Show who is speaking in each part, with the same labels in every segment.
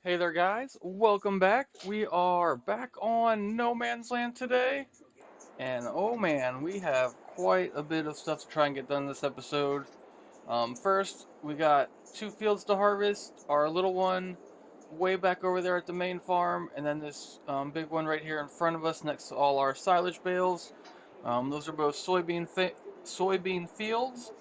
Speaker 1: Hey there, guys. Welcome back. We are back on No Man's Land today. And oh man, we have quite a bit of stuff to try and get done this episode. First, we got two fields to harvest. Our little one way back over there at the main farm, and then this big one right here in front of us next to all our silage bales. Those are both soybean fields.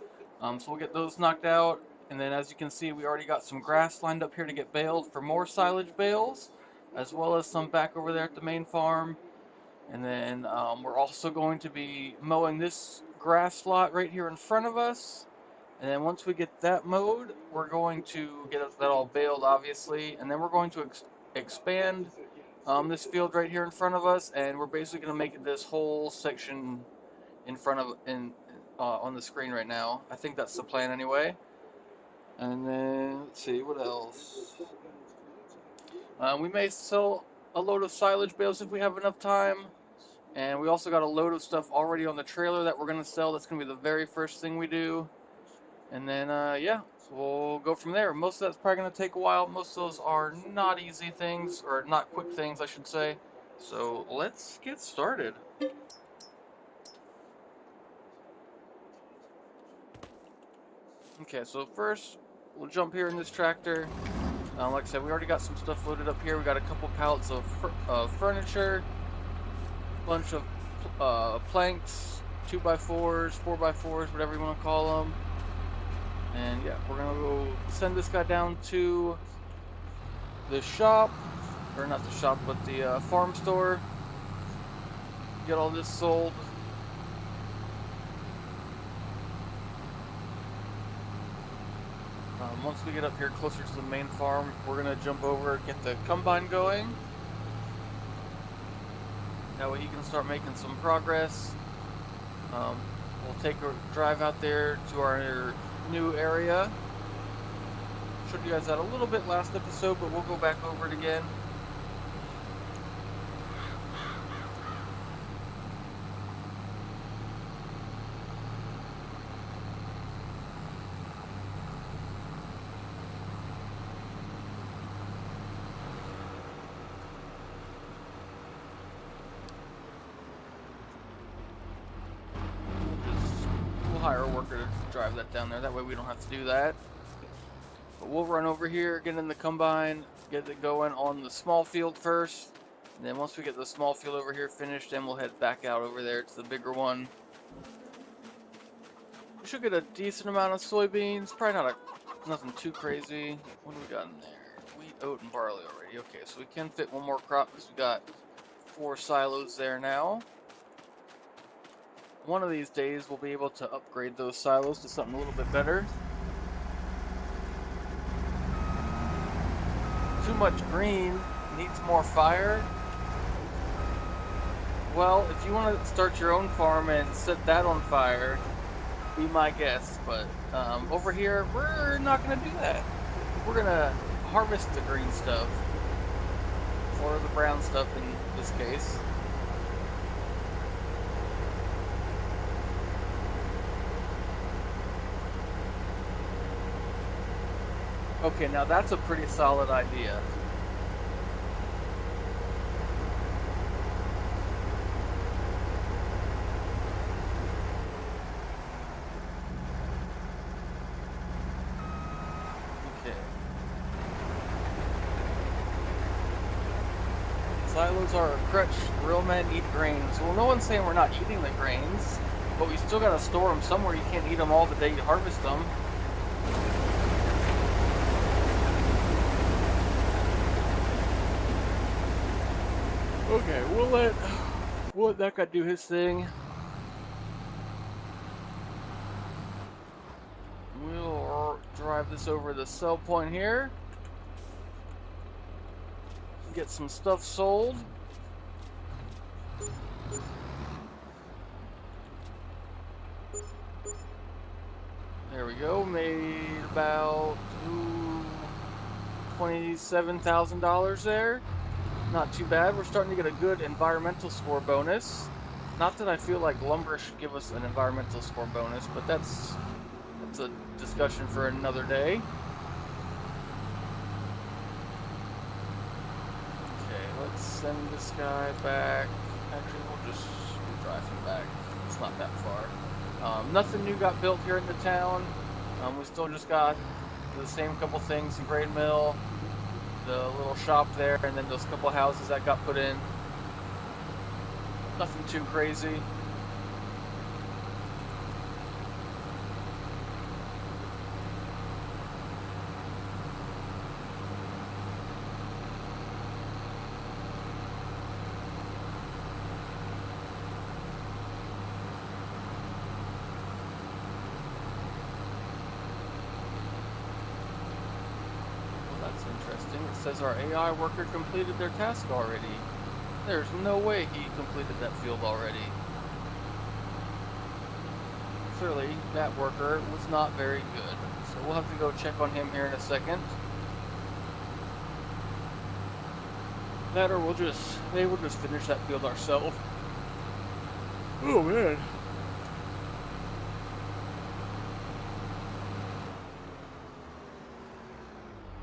Speaker 1: So we'll get those knocked out. And then as you can see, we already got some grass lined up here to get baled for more silage bales, as well as some back over there at the main farm. And then we're also going to be mowing this grass lot right here in front of us. And then once we get that mowed, we're going to get that all baled, obviously. And then we're going to expand this field right here in front of us, and we're basically going to make this whole section in front of on the screen right now. I think that's the plan anyway. And then let's see what else. We may sell a load of silage bales if we have enough time. And we also got a load of stuff already on the trailer that we're going to sell. That's going to be the very first thing we do. And then, yeah, so we'll go from there. Most of that's probably going to take a while. Most of those are not easy things, or not quick things, I should say. So let's get started. Okay, so first, we'll jump here in this tractor. Like I said, we already got some stuff loaded up here. We got a couple pallets of furniture, a bunch of planks, 2x4s, 4x4s, whatever you want to call them. And yeah, we're gonna go send this guy down to the shop, or not the shop, but the farm store. Get all this sold. Once we get up here closer to the main farm, we're gonna jump over and get the combine going. That way he can start making some progress. We'll take a drive out there to our new area. Showed you guys that a little bit last episode, but we'll go back over it again. We'll hire a worker to drive that down there. That way we don't have to do that. But we'll run over here, get in the combine, get it going on the small field first. And then once we get the small field over here finished, then we'll head back out over there to the bigger one. We should get a decent amount of soybeans. Probably nothing too crazy. What do we got in there? Wheat, oat, and barley already. Okay, so we can fit one more crop because we got 4 silos there now. One of these days we'll be able to upgrade those silos to something a little bit better. Too much green needs more fire. Well, if you want to start your own farm and set that on fire, be my guest. But over here, we're not going to do that. We're going to harvest the green stuff, or the brown stuff in this case. Okay, now that's a pretty solid idea. Okay. Silos are a crutch. Real men eat grains. Well, no one's saying we're not eating the grains, but we still gotta store them somewhere. You can't eat them all the day you harvest them. Okay, we'll let that guy do his thing. We'll drive this over the sell point here. Get some stuff sold. There we go. Made about $27,000 there. Not too bad. We're starting to get a good environmental score bonus. Not that I feel like lumber should give us an environmental score bonus, but that's a discussion for another day. let's send this guy back. Actually, we'll just drive him back. It's not that far. Nothing new got built here in the town. We still just got the same couple things, the grain mill, the little shop there, and then those couple houses that got put in. Nothing too crazy. Interesting. It says our AI worker completed their task already. There's no way he completed that field already. Clearly, that worker was not very good. So we'll have to go check on him here in a second. That or they will just finish that field ourselves. Oh man.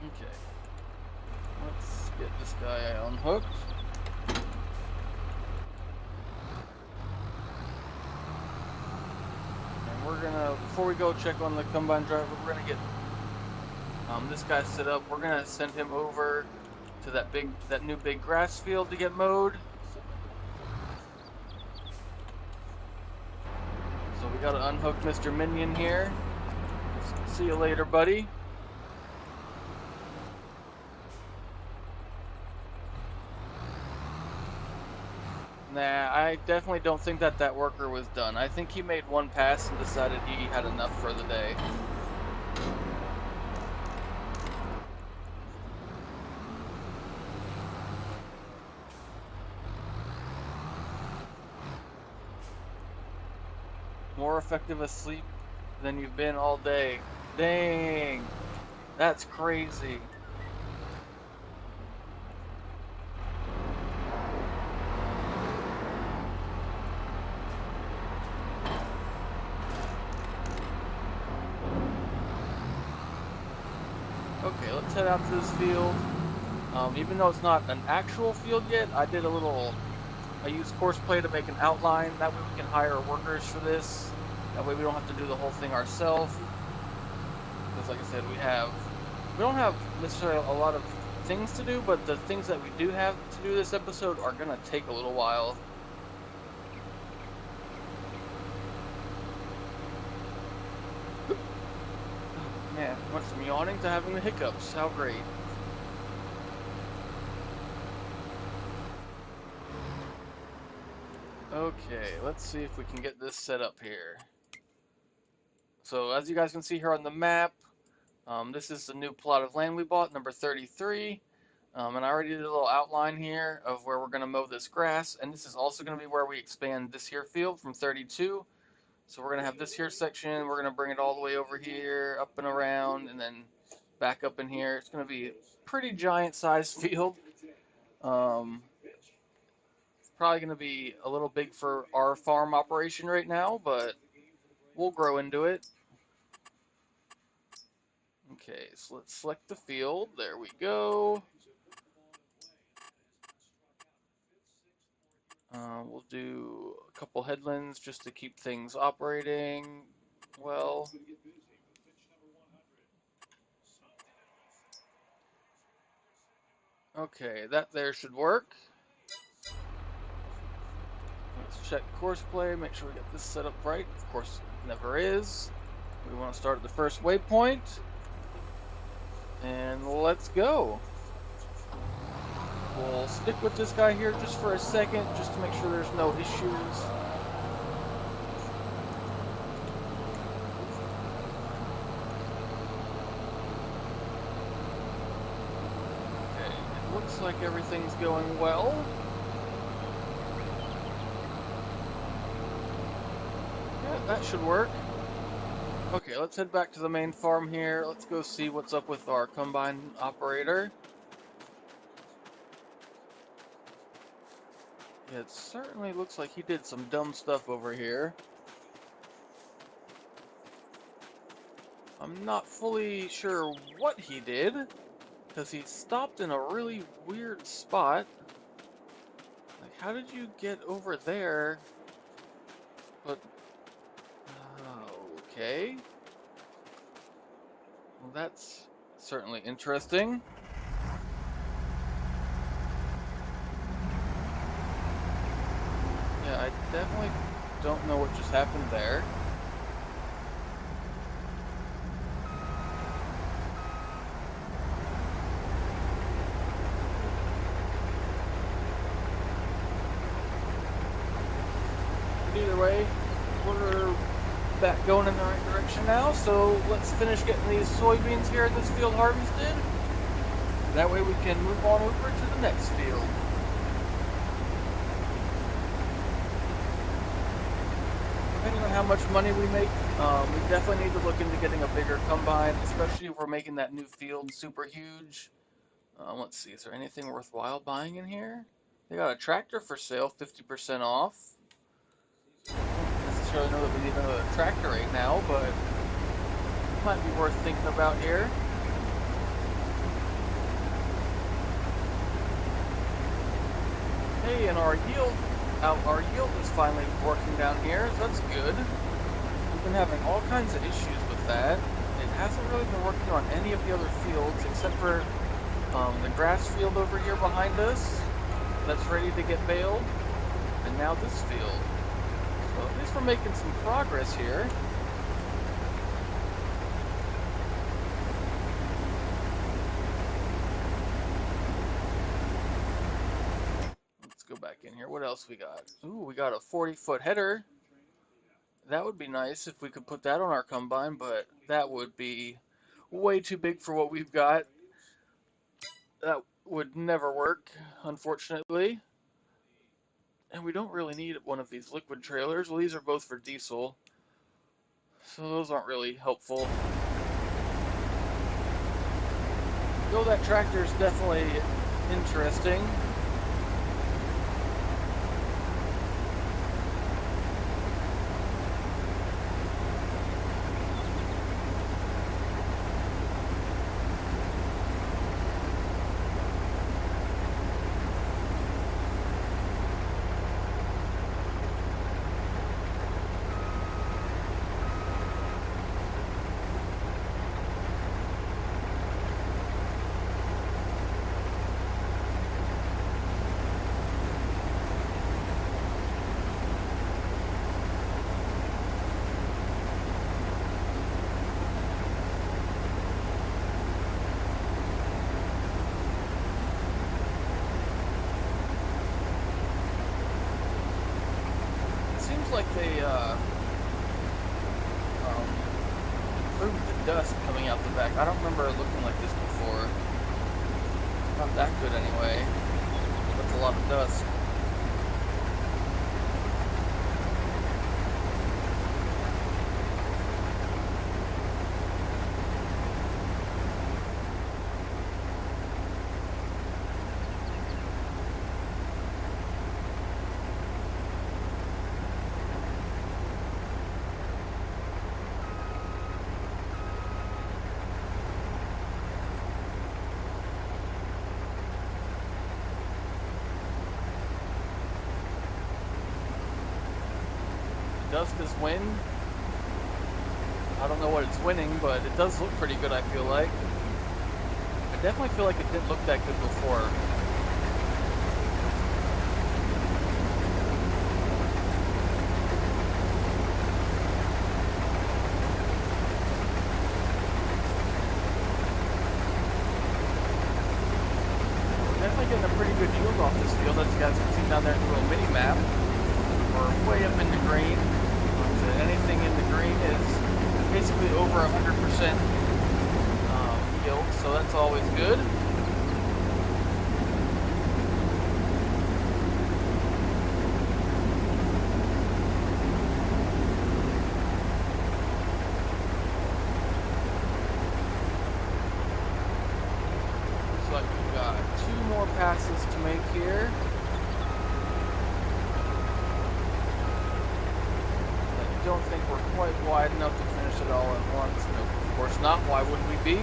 Speaker 1: Okay. Let's get this guy unhooked. And we're gonna, before we go check on the combine driver, we're gonna get this guy set up. We're gonna send him over to that new big grass field to get mowed. So we gotta unhook Mr. Minion here. See you later, buddy. Nah, I definitely don't think that worker was done. I think he made one pass and decided he had enough for the day. More effective asleep than you've been all day. Dang! That's crazy. Okay, let's head out to this field. Even though it's not an actual field yet, I used Courseplay to make an outline. That way we can hire workers for this. That way we don't have to do the whole thing ourselves. Because like I said, we don't have necessarily a lot of things to do, but the things that we do have to do this episode are going to take a little while. Man, went from yawning to having the hiccups. How great. Okay, let's see if we can get this set up here. So as you guys can see here on the map, this is the new plot of land we bought, number 33. And I already did a little outline here of where we're going to mow this grass. And this is also going to be where we expand this here field from 32. So we're going to have this here section. We're going to bring it all the way over here, up and around, and then back up in here. It's going to be a pretty giant sized field. It's probably going to be a little big for our farm operation right now, but we'll grow into it. Okay, so let's select the field. There we go. We'll do a couple headlands just to keep things operating well. Okay, that there should work. Let's check Courseplay, make sure we get this set up right. Of course, it never is. We want to start at the first waypoint. And let's go. We'll stick with this guy here just for a second, just to make sure there's no issues. Okay, it looks like everything's going well. Yeah, that should work. Okay, let's head back to the main farm here. Let's go see what's up with our combine operator. Yeah, it certainly looks like he did some dumb stuff over here. I'm not fully sure what he did, because he stopped in a really weird spot. how did you get over there? But, okay. Well, that's certainly interesting. Yeah, I definitely don't know what just happened there. But either way, we're back going in the right direction now, so let's finish getting these soybeans here in this field harvested. That way we can move on over to the next field. Depending on how much money we make, we definitely need to look into getting a bigger combine, especially if we're making that new field super huge. Let's see, is there anything worthwhile buying in here? They got a tractor for sale, 50% off. Don't necessarily know that we need another tractor right now, but it might be worth thinking about here. Hey, and our yield is finally working down here, so that's good. We've been having all kinds of issues with that. It hasn't really been working on any of the other fields except for the grass field over here behind us that's ready to get baled, and now this field. So at least we're making some progress here. Let's go back in here. What else we got? Ooh, we got a 40-foot header. That would be nice if we could put that on our combine, but that would be way too big for what we've got. That would never work, unfortunately. And we don't really need one of these liquid trailers. Well, these are both for diesel, so those aren't really helpful. Though that tractor is definitely interesting. Like they improved the dust coming out the back. I don't remember it looking like this before. Not that good anyway. That's a lot of dust. Dust is wind. I don't know what it's winning, but it does look pretty good, I feel like. I definitely feel like it didn't look that good before. Definitely getting a pretty good yield off this field, as you guys can see down there in the little mini map. We're way up in the green. So anything in the green is basically over 100% yield, so that's always good. Looks like we've got 2 more passes to make here. Don't think we're quite wide enough to finish it all at once. No, of course not. Why would we be?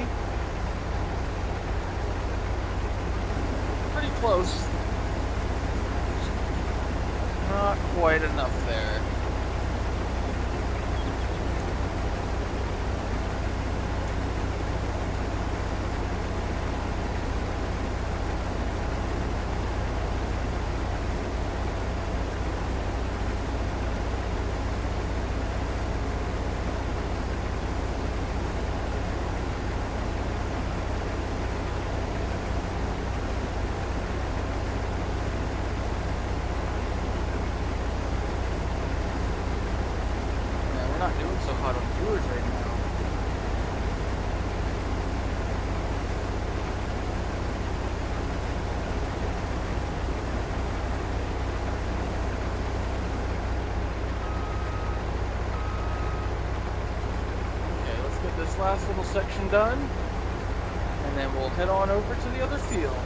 Speaker 1: Pretty close. not quite enough there. Not doing so hot on viewers right now. Okay, let's get this last little section done, and then we'll head on over to the other field.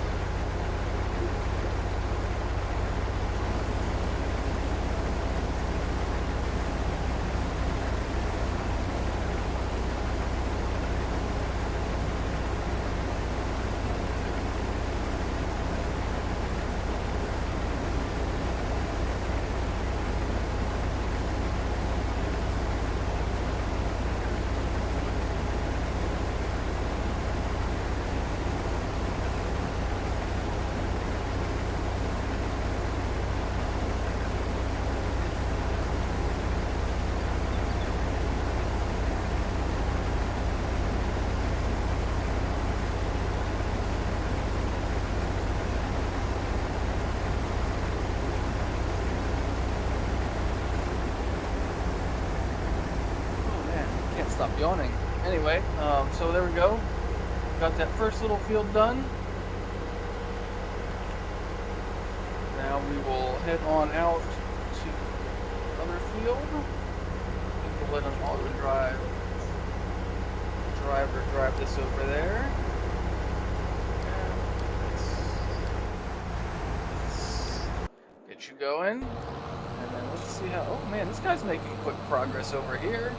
Speaker 1: Stop yawning. Anyway, so there we go. Got that first little field done. Now we will head on out to the other field. We'll let an auto driver drive this over there. Let's get you going. And then let's see how... Oh man, this guy's making quick progress over here.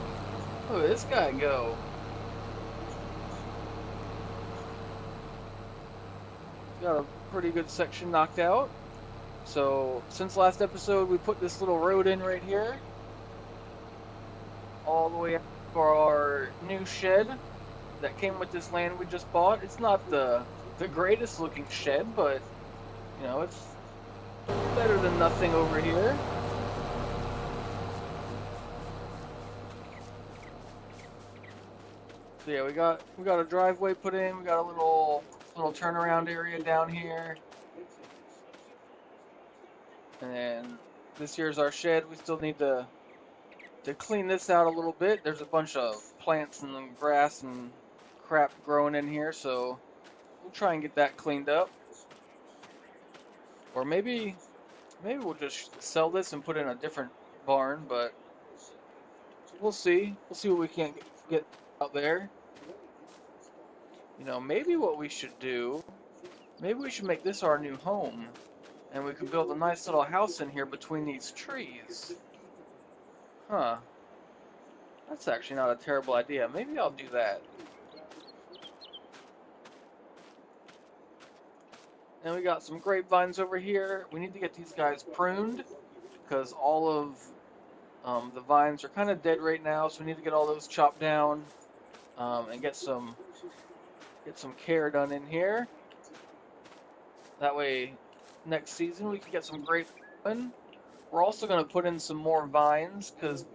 Speaker 1: Look at this guy go. Got a pretty good section knocked out. So, since last episode, we put this little road in right here. All the way up for our new shed that came with this land we just bought. It's not the greatest looking shed, but, you know, it's better than nothing over here. So yeah, we got a driveway put in. We got a little turnaround area down here, and then this here's our shed. We still need to clean this out a little bit. There's a bunch of plants and grass and crap growing in here, so we'll try and get that cleaned up. Or maybe we'll just sell this and put in a different barn, but we'll see. We'll see what we can get out there. You know, maybe what we should do, maybe we should make this our new home, and we could build a nice little house in here between these trees. Huh. That's actually not a terrible idea. Maybe I'll do that. And we got some grapevines over here. We need to get these guys pruned, because all of the vines are kind of dead right now, so we need to get all those chopped down and get some care done in here. That way, next season we can get some grapes done. We're also going to put in some more vines, because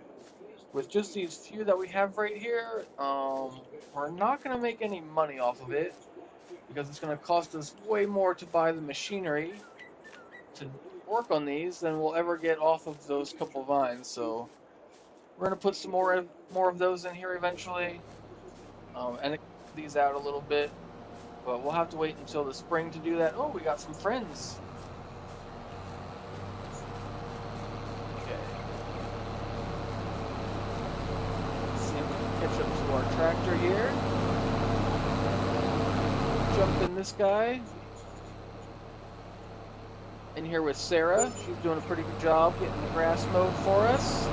Speaker 1: with just these few that we have right here, we're not going to make any money off of it, because it's going to cost us way more to buy the machinery to work on these than we'll ever get off of those couple vines. So we're going to put some more of those in here eventually, and these out a little bit, but we'll have to wait until the spring to do that. Oh, we got some friends. Okay. Let's see if we can catch up to our tractor here. Jump in this guy. In here with Sarah. She's doing a pretty good job getting the grass mowed for us.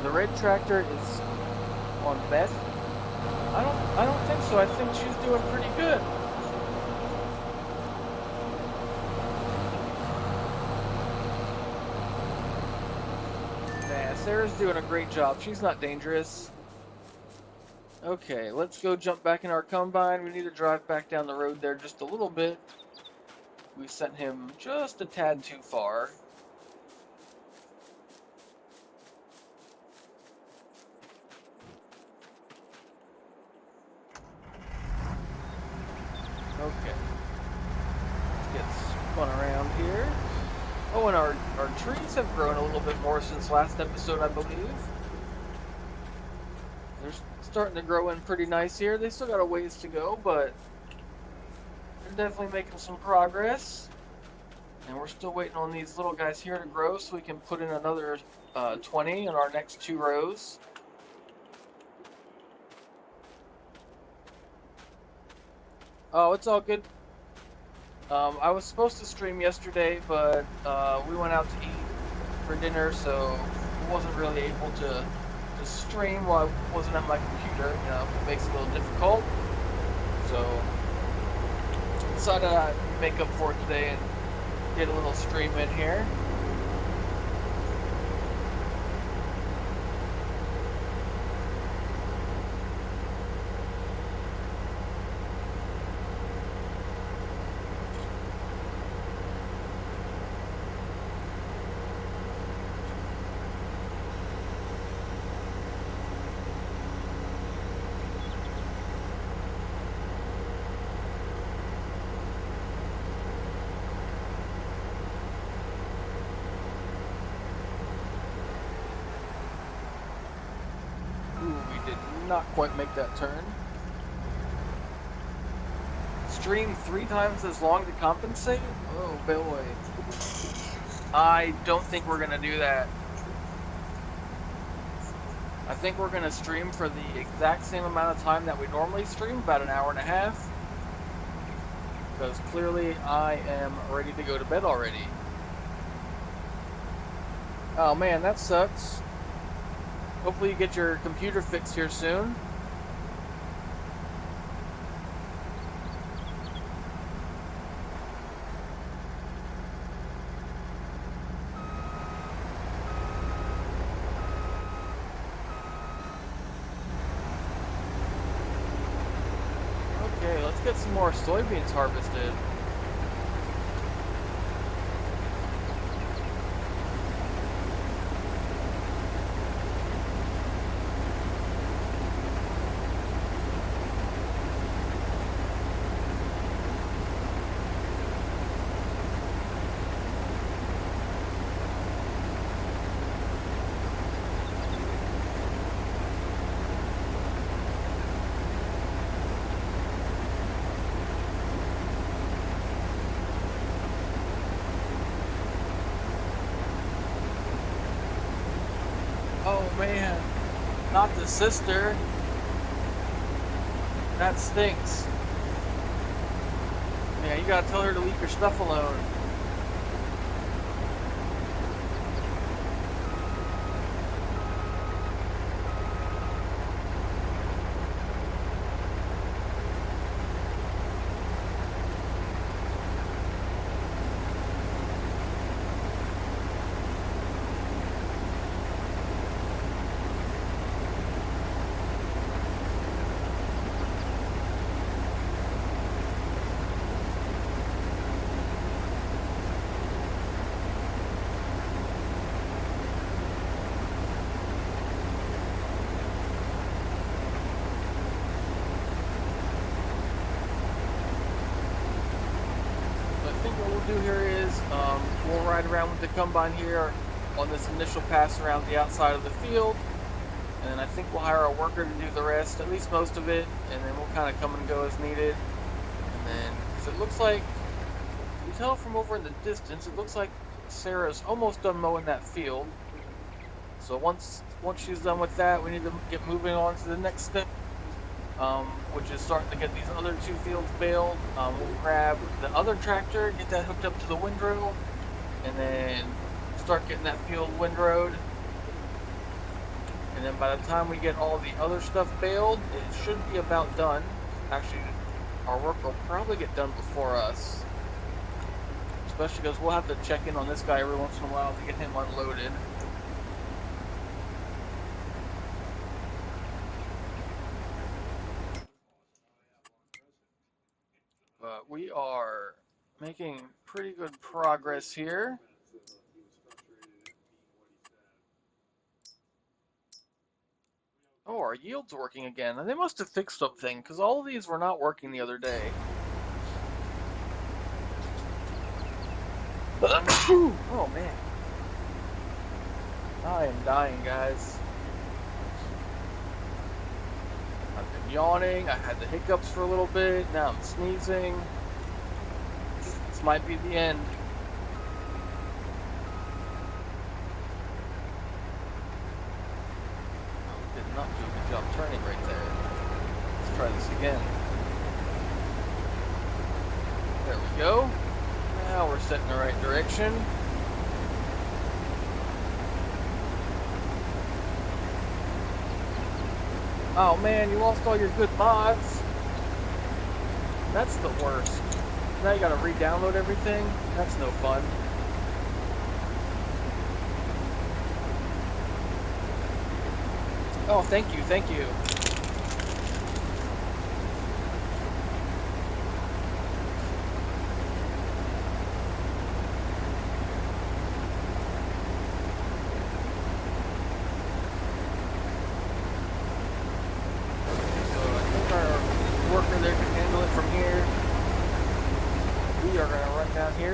Speaker 1: the red tractor is on Beth? I don't think so. I think she's doing pretty good. Nah, Sarah's doing a great job. She's not dangerous. Okay, let's go jump back in our combine. We need to drive back down the road there just a little bit. We sent him just a tad too far. Okay. Let's get spun around here. Oh, and our trees have grown a little bit more since last episode, I believe. They're starting to grow in pretty nice here. They still got a ways to go, but they're definitely making some progress. And we're still waiting on these little guys here to grow so we can put in another 20 in our next 2 rows. Oh, it's all good. I was supposed to stream yesterday, but we went out to eat for dinner, so I wasn't really able to stream while I wasn't at my computer. You know, it makes it a little difficult. So decided I'd make up for it today and get a little stream in here. Not quite make that turn. Stream 3 times as long to compensate? Oh boy. I don't think we're gonna do that. I think we're gonna stream for the exact same amount of time that we normally stream, about an hour and a half. Because clearly I am ready to go to bed already. Oh man, that sucks. Hopefully you get your computer fixed here soon. Okay, let's get some more soybeans harvested. Oh man, not the sister. That stinks. Yeah, you gotta tell her to leave your stuff alone. Do here is we'll ride around with the combine here on this initial pass around the outside of the field, and then I think we'll hire a worker to do the rest, at least most of it, and then we'll kind of come and go as needed. And then, because it looks like, you tell from over in the distance, it looks like Sarah's almost done mowing that field. So once she's done with that, we need to get moving on to the next step, which is starting to get these other 2 fields baled. We'll grab the other tractor, get that hooked up to the windrow, and then start getting that field windrowed. And then by the time we get all the other stuff baled, it should be about done. Actually, our work will probably get done before us. Especially because we'll have to check in on this guy every once in a while to get him unloaded. But we are making pretty good progress here. Oh, our yield's working again. They must have fixed something, because all of these were not working the other day. Oh, man. I am dying, guys. I've been yawning. I had the hiccups for a little bit. Now I'm sneezing. This might be the end. Did not do a good job turning right there. Let's try this again. There we go. Now we're set in the right direction. Oh man, you lost all your good mods. That's the worst. Now you gotta re-download everything. That's no fun. Oh, thank you, thank you.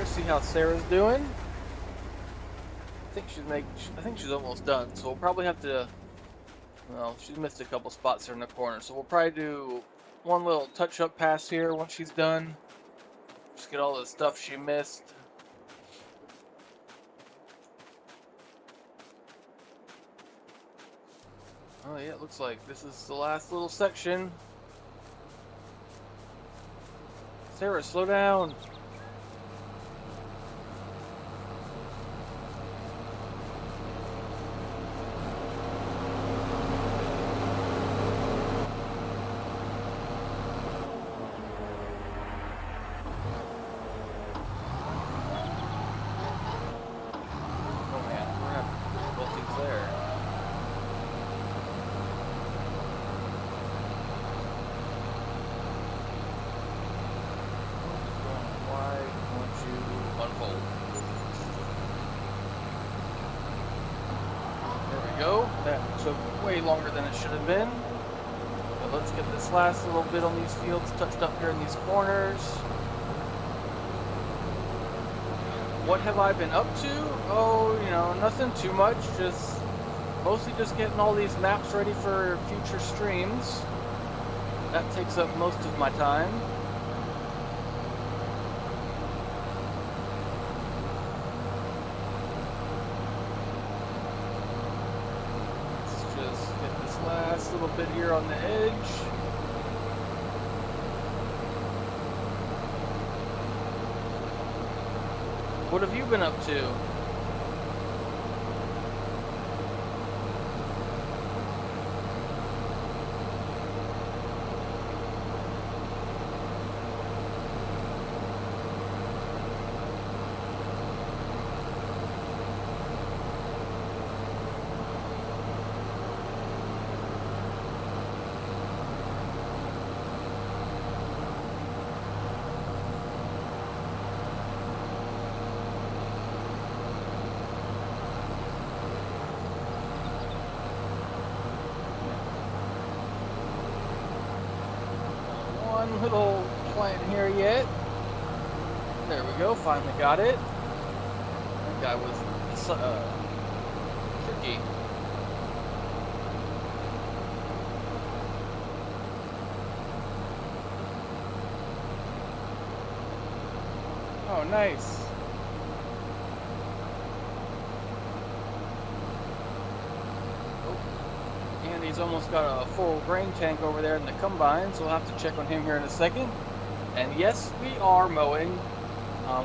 Speaker 1: See how Sarah's doing. I think she's almost done. So we'll probably have to. Well, she's missed a couple spots here in the corner, so we'll probably do one little touch-up pass here once she's done. Just get all the stuff she missed. Oh yeah, it looks like this is the last little section. Sarah, slow down. Way longer than it should have been. But let's get this last little bit on these fields touched up here in these corners. What have I been up to? Oh, you know, nothing too much. Just mostly just getting all these maps ready for future streams. That takes up most of my time. Last little bit here on the edge. What have you been up to? Little plant here yet. There we go, finally got it. That guy was tricky. Oh, nice. He's almost got a full grain tank over there in the combine, so we'll have to check on him here in a second. And yes, we are mowing.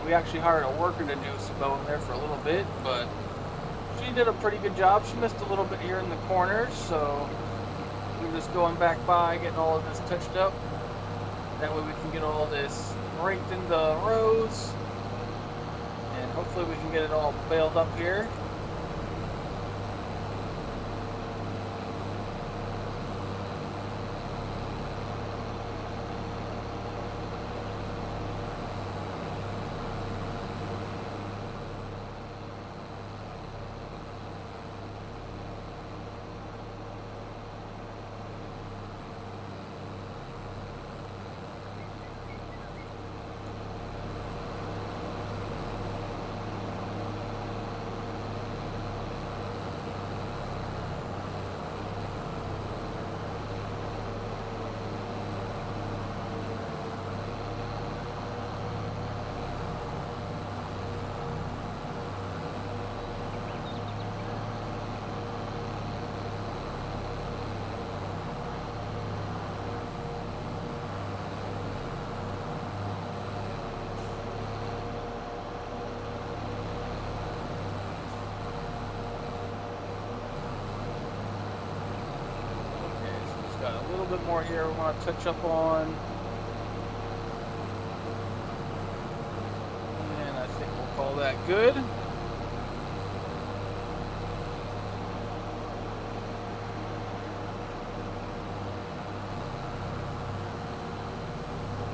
Speaker 1: We actually hired a worker to do some mowing there for a little bit, but she did a pretty good job. She missed a little bit here in the corners, so we're just going back by, getting all of this touched up. That way we can get all this raked into rows, and hopefully we can get it all baled up here. Got a little bit more here we want to touch up on. And I think we'll call that good.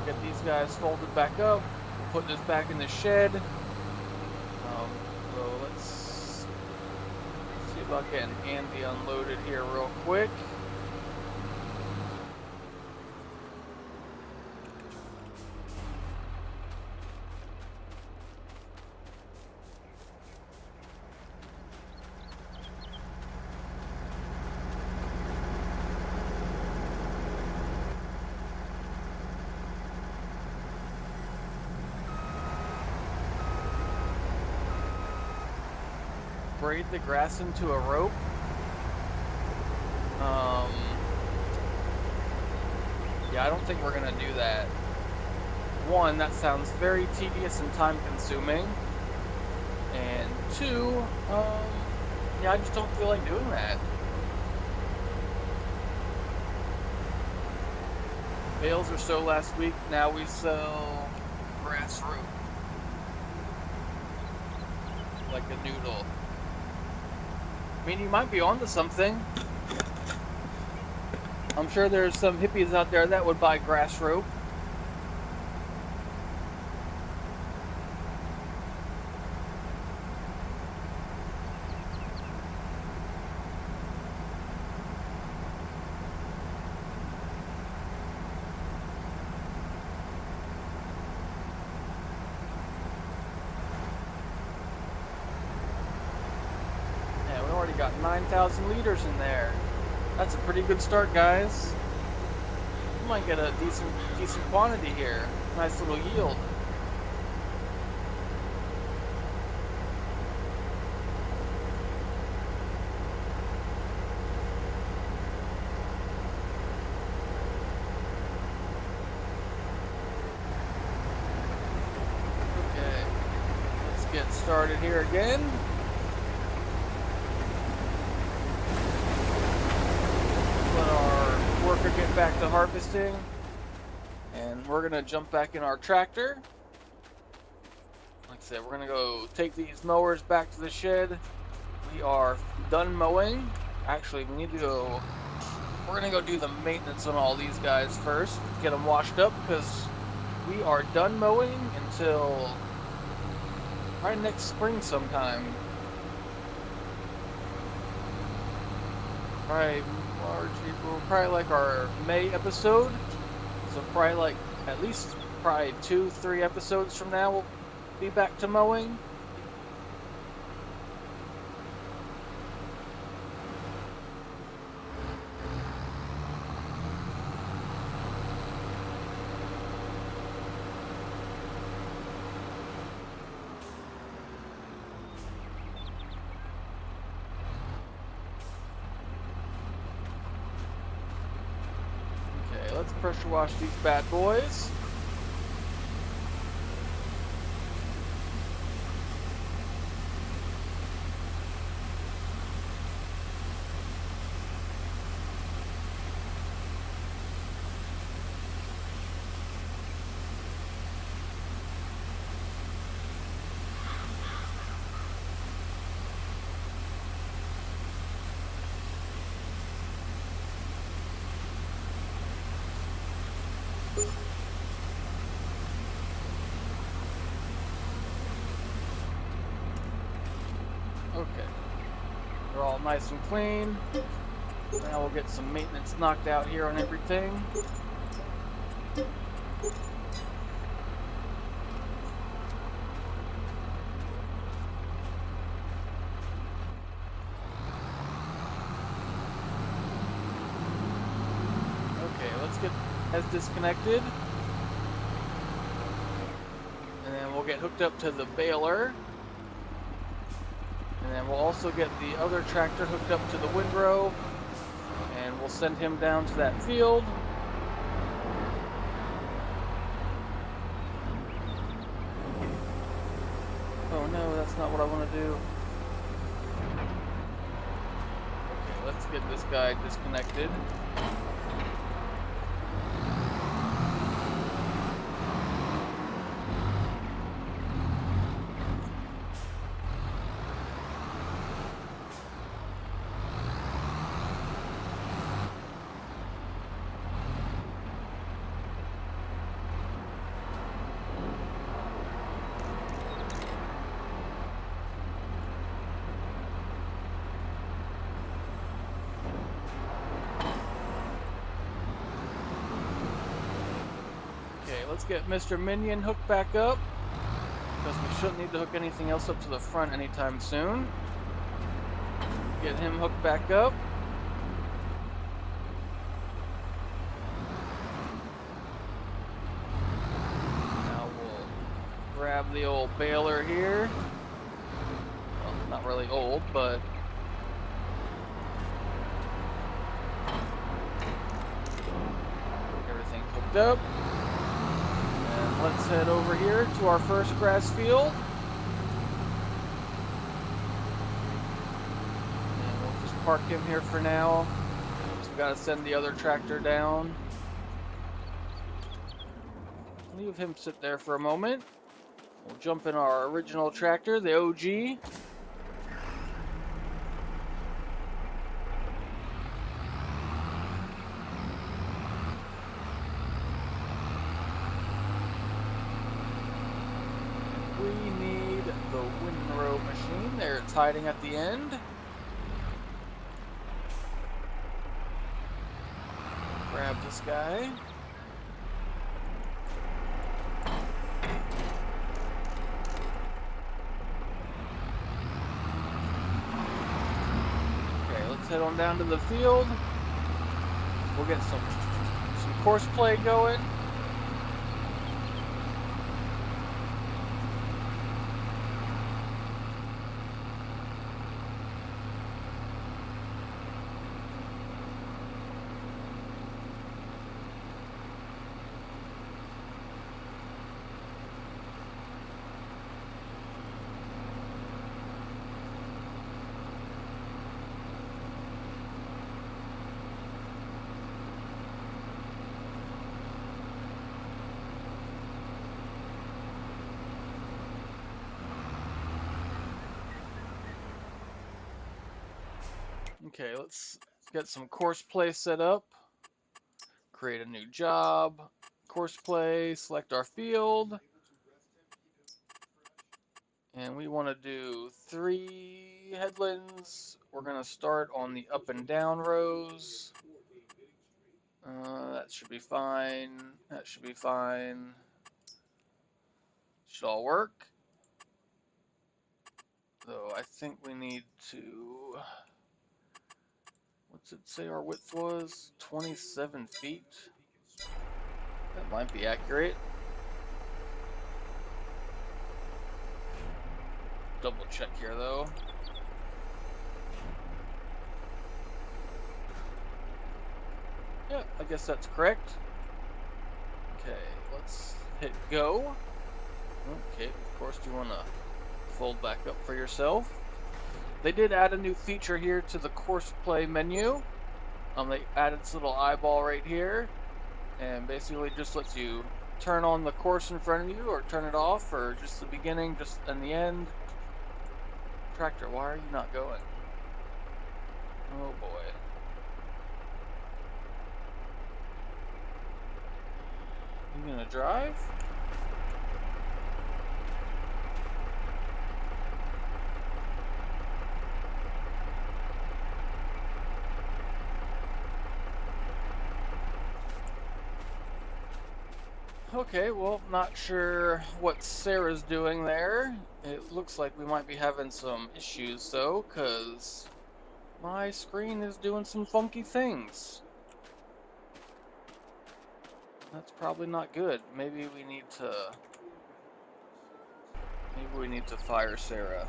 Speaker 1: Get these guys folded back up. Put this back in the shed. So let's see about getting Andy unloaded here real quick. Braid the grass into a rope. Yeah, I don't think we're gonna do that. One, that sounds very tedious and time consuming. And two, yeah, I just don't feel like doing that. Bales or so last week, now we sell grass rope. Like a noodle. I mean, you might be onto something. I'm sure there's some hippies out there that would buy grass rope. Got 9,000 liters in there. That's a pretty good start, guys. We might get a decent quantity here. Nice little yield. Okay, let's get started here again. Worker get back to harvesting, and we're gonna jump back in our tractor. Like I said, we're gonna go take these mowers back to the shed. We are done mowing. Actually, we need to go. We're gonna go do the maintenance on all these guys first, get them washed up, because we are done mowing until probably next spring sometime. Right. March, April, probably like our May episode. So probably like at least probably 2-3 episodes from now we'll be back to mowing. Let's pressure wash these bad boys. They're all nice and clean. Now we'll get some maintenance knocked out here on everything. Okay, let's get as disconnected. And then we'll get hooked up to the baler. And then we'll also get the other tractor hooked up to the windrow. And we'll send him down to that field. Oh no, that's not what I want to do. Okay, let's get this guy disconnected. Let's get Mr. Minion hooked back up, because we shouldn't need to hook anything else up to the front anytime soon. Get him hooked back up. Now we'll grab the old baler here. Well, not really old, but everything's hooked up. Let's head over here to our first grass field. And we'll just park him here for now. Just gotta send the other tractor down. Leave him sit there for a moment. We'll jump in our original tractor, the OG. There, it's hiding at the end. Grab this guy. Okay, let's head on down to the field. We'll get some course play going. Okay, let's get some course play set up. Create a new job. Course play, select our field. And we want to do 3 headlands. We're going to start on the up and down rows. That should be fine. That should be fine. Should all work. Though I think we need to... What's it say our width was? 27 feet. That might be accurate. Double check here though. Yeah, I guess that's correct. Okay, let's hit go. Okay, of course you want to fold back up for yourself. They did add a new feature here to the course play menu. They added this little eyeball right here, and basically just lets you turn on the course in front of you, or turn it off, or just the beginning, just in the end. Tractor, why are you not going? Oh boy. You gonna drive? Okay, well, not sure what Sarah's doing there. It looks like we might be having some issues though, because my screen is doing some funky things. That's probably not good. Maybe we need to fire Sarah.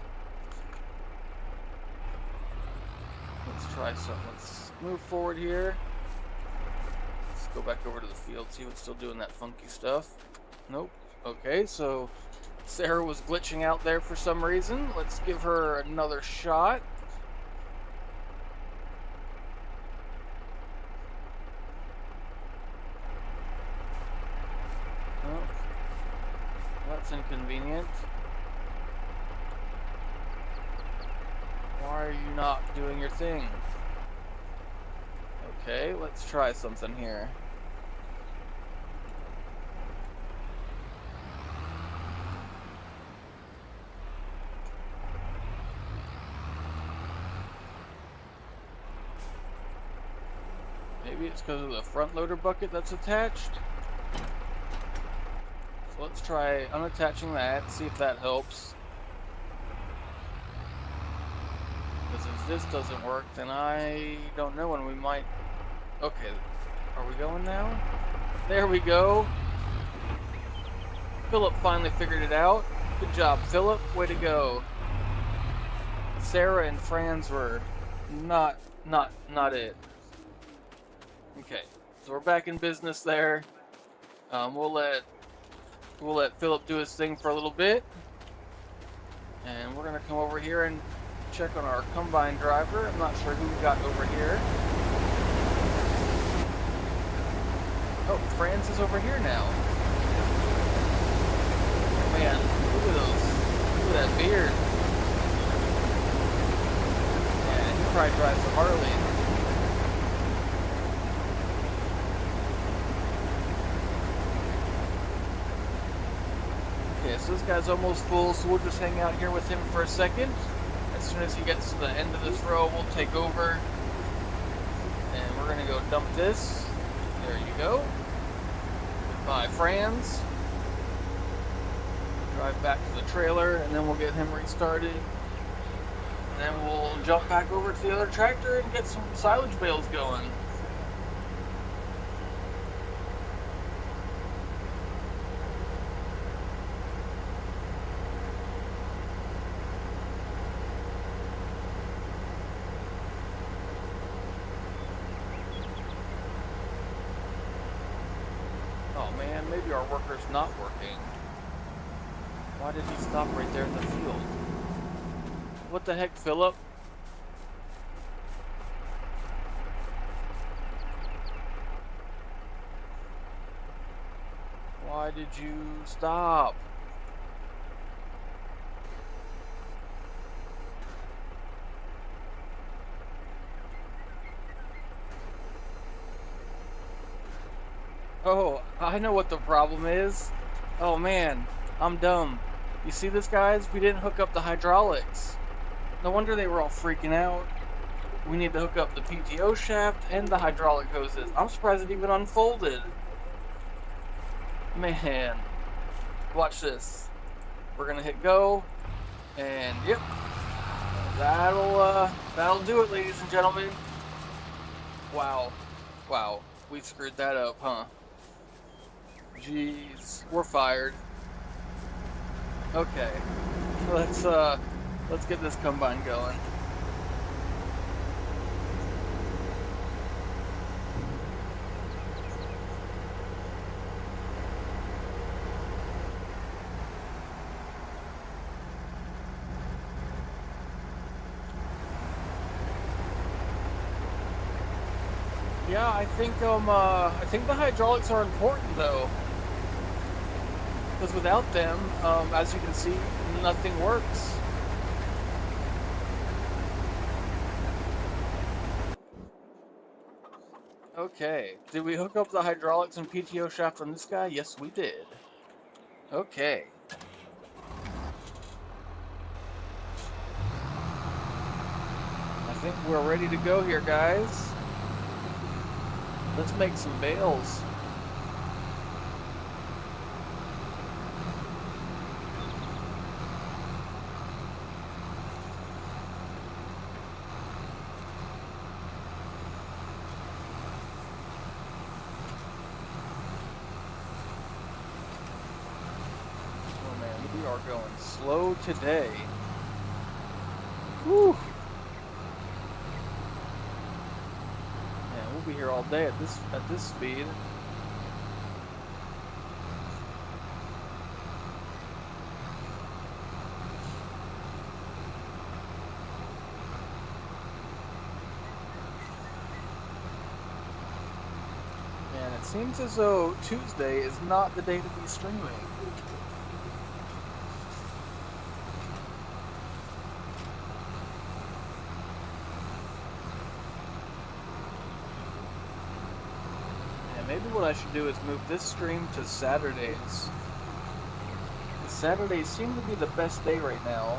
Speaker 1: Let's try something. Let's move forward here. Let's go back over to the field, see what's still doing that funky stuff. Nope. Okay, so Sarah was glitching out there for some reason. Let's give her another shot. Oh, that's inconvenient. Why are you not doing your thing? Okay, let's try something here. Maybe it's because of the front loader bucket that's attached. So let's try unattaching that, see if that helps. Because if this doesn't work, then I don't know when we might... Okay, are we going now? There we go. Philip finally figured it out. Good job, Philip. Way to go. Sarah and Franz were not it. Okay, so we're back in business there. We'll let Philip do his thing for a little bit, and we're gonna come over here and check on our combine driver. I'm not sure who we got over here. Oh, Franz is over here now. Man, look at those. Look at that beard. Yeah, he probably drives a Harley. Okay, so this guy's almost full, so we'll just hang out here with him for a second. As soon as he gets to the end of this row, we'll take over. And we're gonna go dump this. There you go. Goodbye, Franz. Drive back to the trailer, and then we'll get him restarted. And then we'll jump back over to the other tractor and get some silage bales going. Oh man, maybe our worker's not working. Why did he stop right there in the field? What the heck, Philip? Why did you stop? Oh, I know what the problem is. Oh man, I'm dumb. You see this, guys? We didn't hook up the hydraulics. No wonder they were all freaking out. We need to hook up the PTO shaft and the hydraulic hoses. I'm surprised it even unfolded. Man, watch this. We're gonna hit go, and yep, that'll do it, ladies and gentlemen. Wow, we screwed that up, huh? Jeez, we're fired. Okay, let's get this combine going. Yeah, I think the hydraulics are important though, because without them, as you can see, nothing works. Okay, did we hook up the hydraulics and PTO shaft on this guy? Yes, we did. Okay. I think we're ready to go here, guys. Let's make some bales. are going slow today. Whew. Yeah, we'll be here all day at this speed. And it seems as though Tuesday is not the day to be streaming. Maybe what I should do is move this stream to Saturdays. Saturdays seem to be the best day right now.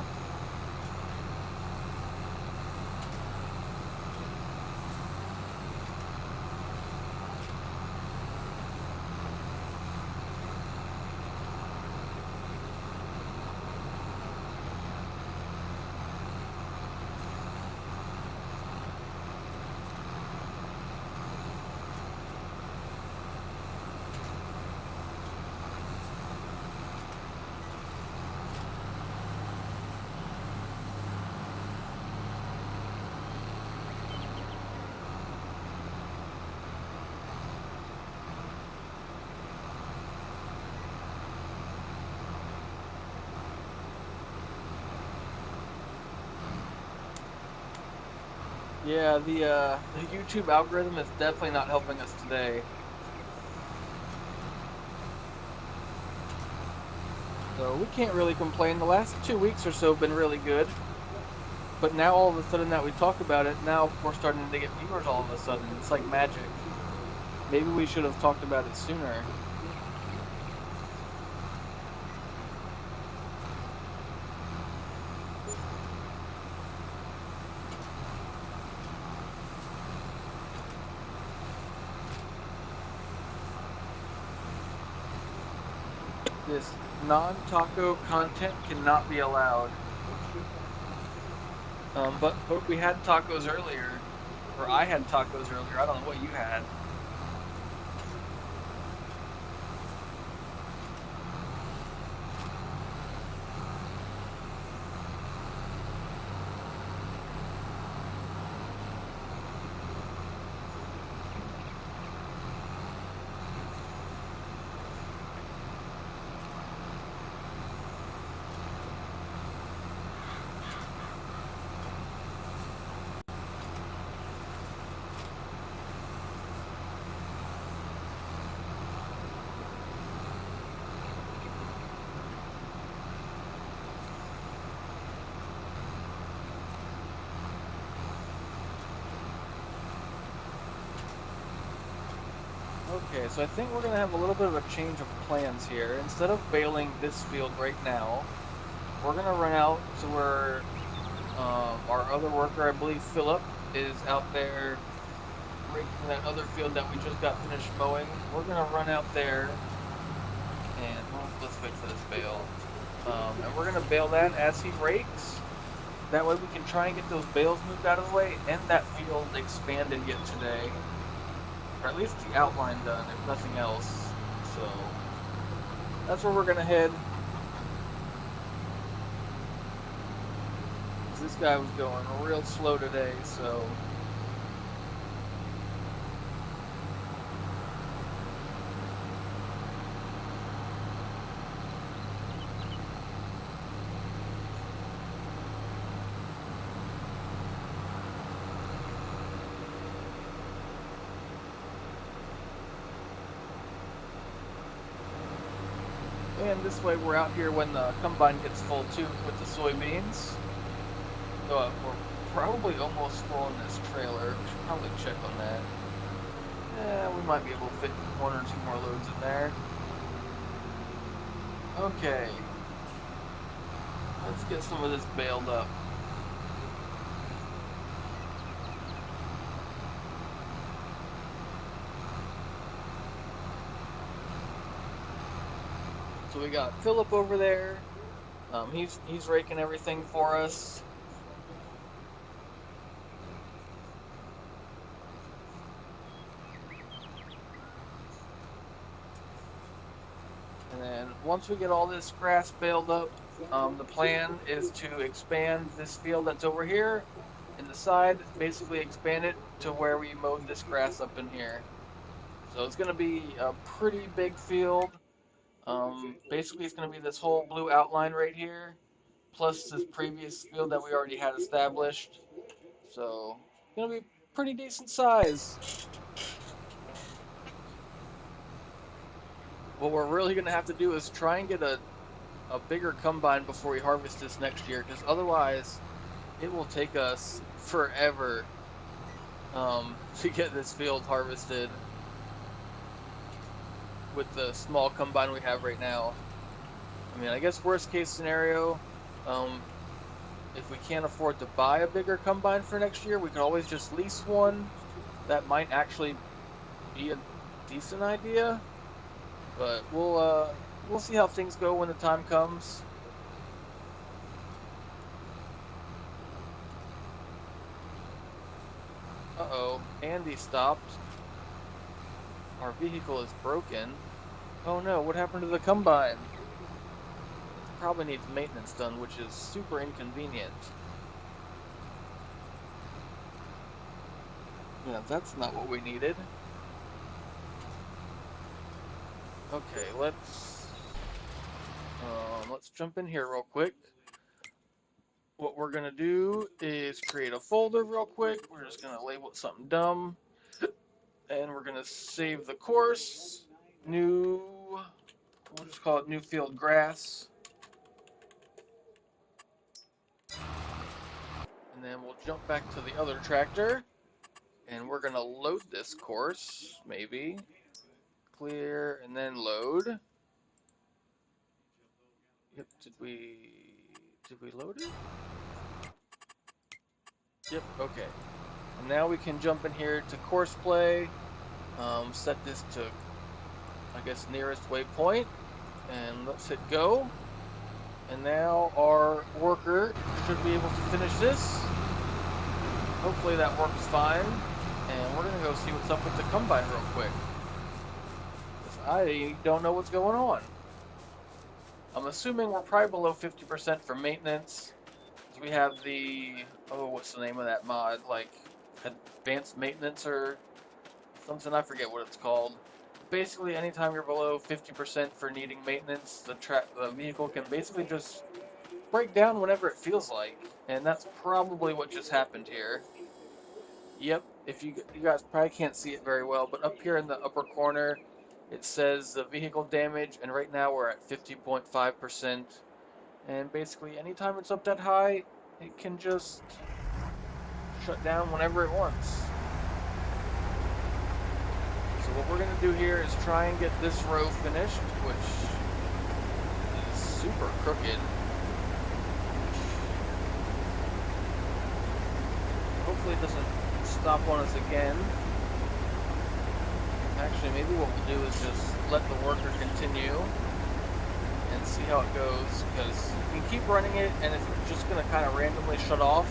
Speaker 1: Yeah, the YouTube algorithm is definitely not helping us today. So we can't really complain. The last 2 weeks or so have been really good. But now all of a sudden that we talk about it, now we're starting to get viewers all of a sudden. It's like magic. Maybe we should have talked about it sooner. This non-taco content cannot be allowed. But we had tacos earlier, or I had tacos earlier. I don't know what you had. Okay, so I think we're going to have a little bit of a change of plans here. Instead of baling this field right now, we're going to run out to where our other worker, I believe Philip, is out there raking that other field that we just got finished mowing. We're going to run out there and, well, let's wait for this bale. And we're going to bale that as he rakes. That way we can try and get those bales moved out of the way and that field expanded yet today. Or at least the outline done, if nothing else. So that's where we're gonna head. This guy was going real slow today, so and this way we're out here when the combine gets full too with the soybeans. So we're probably almost full in this trailer. We should probably check on that. Yeah, we might be able to fit 1 or 2 more loads in there. Okay. Let's get some of this baled up. So we got Philip over there. He's raking everything for us. And then once we get all this grass baled up, the plan is to expand this field that's over here in the side, basically expand it to where we mowed this grass up in here. So it's going to be a pretty big field. Basically, it's going to be this whole blue outline right here, plus this previous field that we already had established. So it's going to be pretty decent size. What we're really going to have to do is try and get a bigger combine before we harvest this next year, because otherwise it will take us forever to get this field harvested with the small combine we have right now. I mean, I guess worst case scenario, if we can't afford to buy a bigger combine for next year, we can always just lease one. That might actually be a decent idea, but we'll see how things go when the time comes. Uh-oh, Andy stopped. Our vehicle is broken. Oh no, what happened to the combine? It probably needs maintenance done, which is super inconvenient. Yeah, that's not what we needed. Okay, let's jump in here real quick. What we're gonna do is create a folder real quick. We're just gonna label it something dumb, and we're gonna save the course. We'll just call it new field grass, and then we'll jump back to the other tractor, and we're gonna load this course, maybe. Clear, and then load. Yep, did we load it? Yep, okay. And now we can jump in here to course play, set this to, I guess, nearest waypoint, and let's hit go. And now our worker should be able to finish this. Hopefully that works fine. And we're gonna go see what's up with the combine real quick, because I don't know what's going on. I'm assuming we're probably below 50% for maintenance. We have the, what's the name of that mod? Like, advanced maintenance or something, I forget what it's called. Basically, anytime you're below 50% for needing maintenance, the vehicle can basically just break down whenever it feels like. And that's probably what just happened here. Yep, if you guys probably can't see it very well, but up here in the upper corner, it says the vehicle damage, and right now we're at 50.5%. And basically, anytime it's up that high, it can just shut down whenever it wants. So what we're going to do here is try and get this row finished, which is super crooked. Hopefully it doesn't stop on us again. Actually, maybe what we'll do is just let the worker continue and see how it goes, because you can keep running it, and if it's just going to kind of randomly shut off,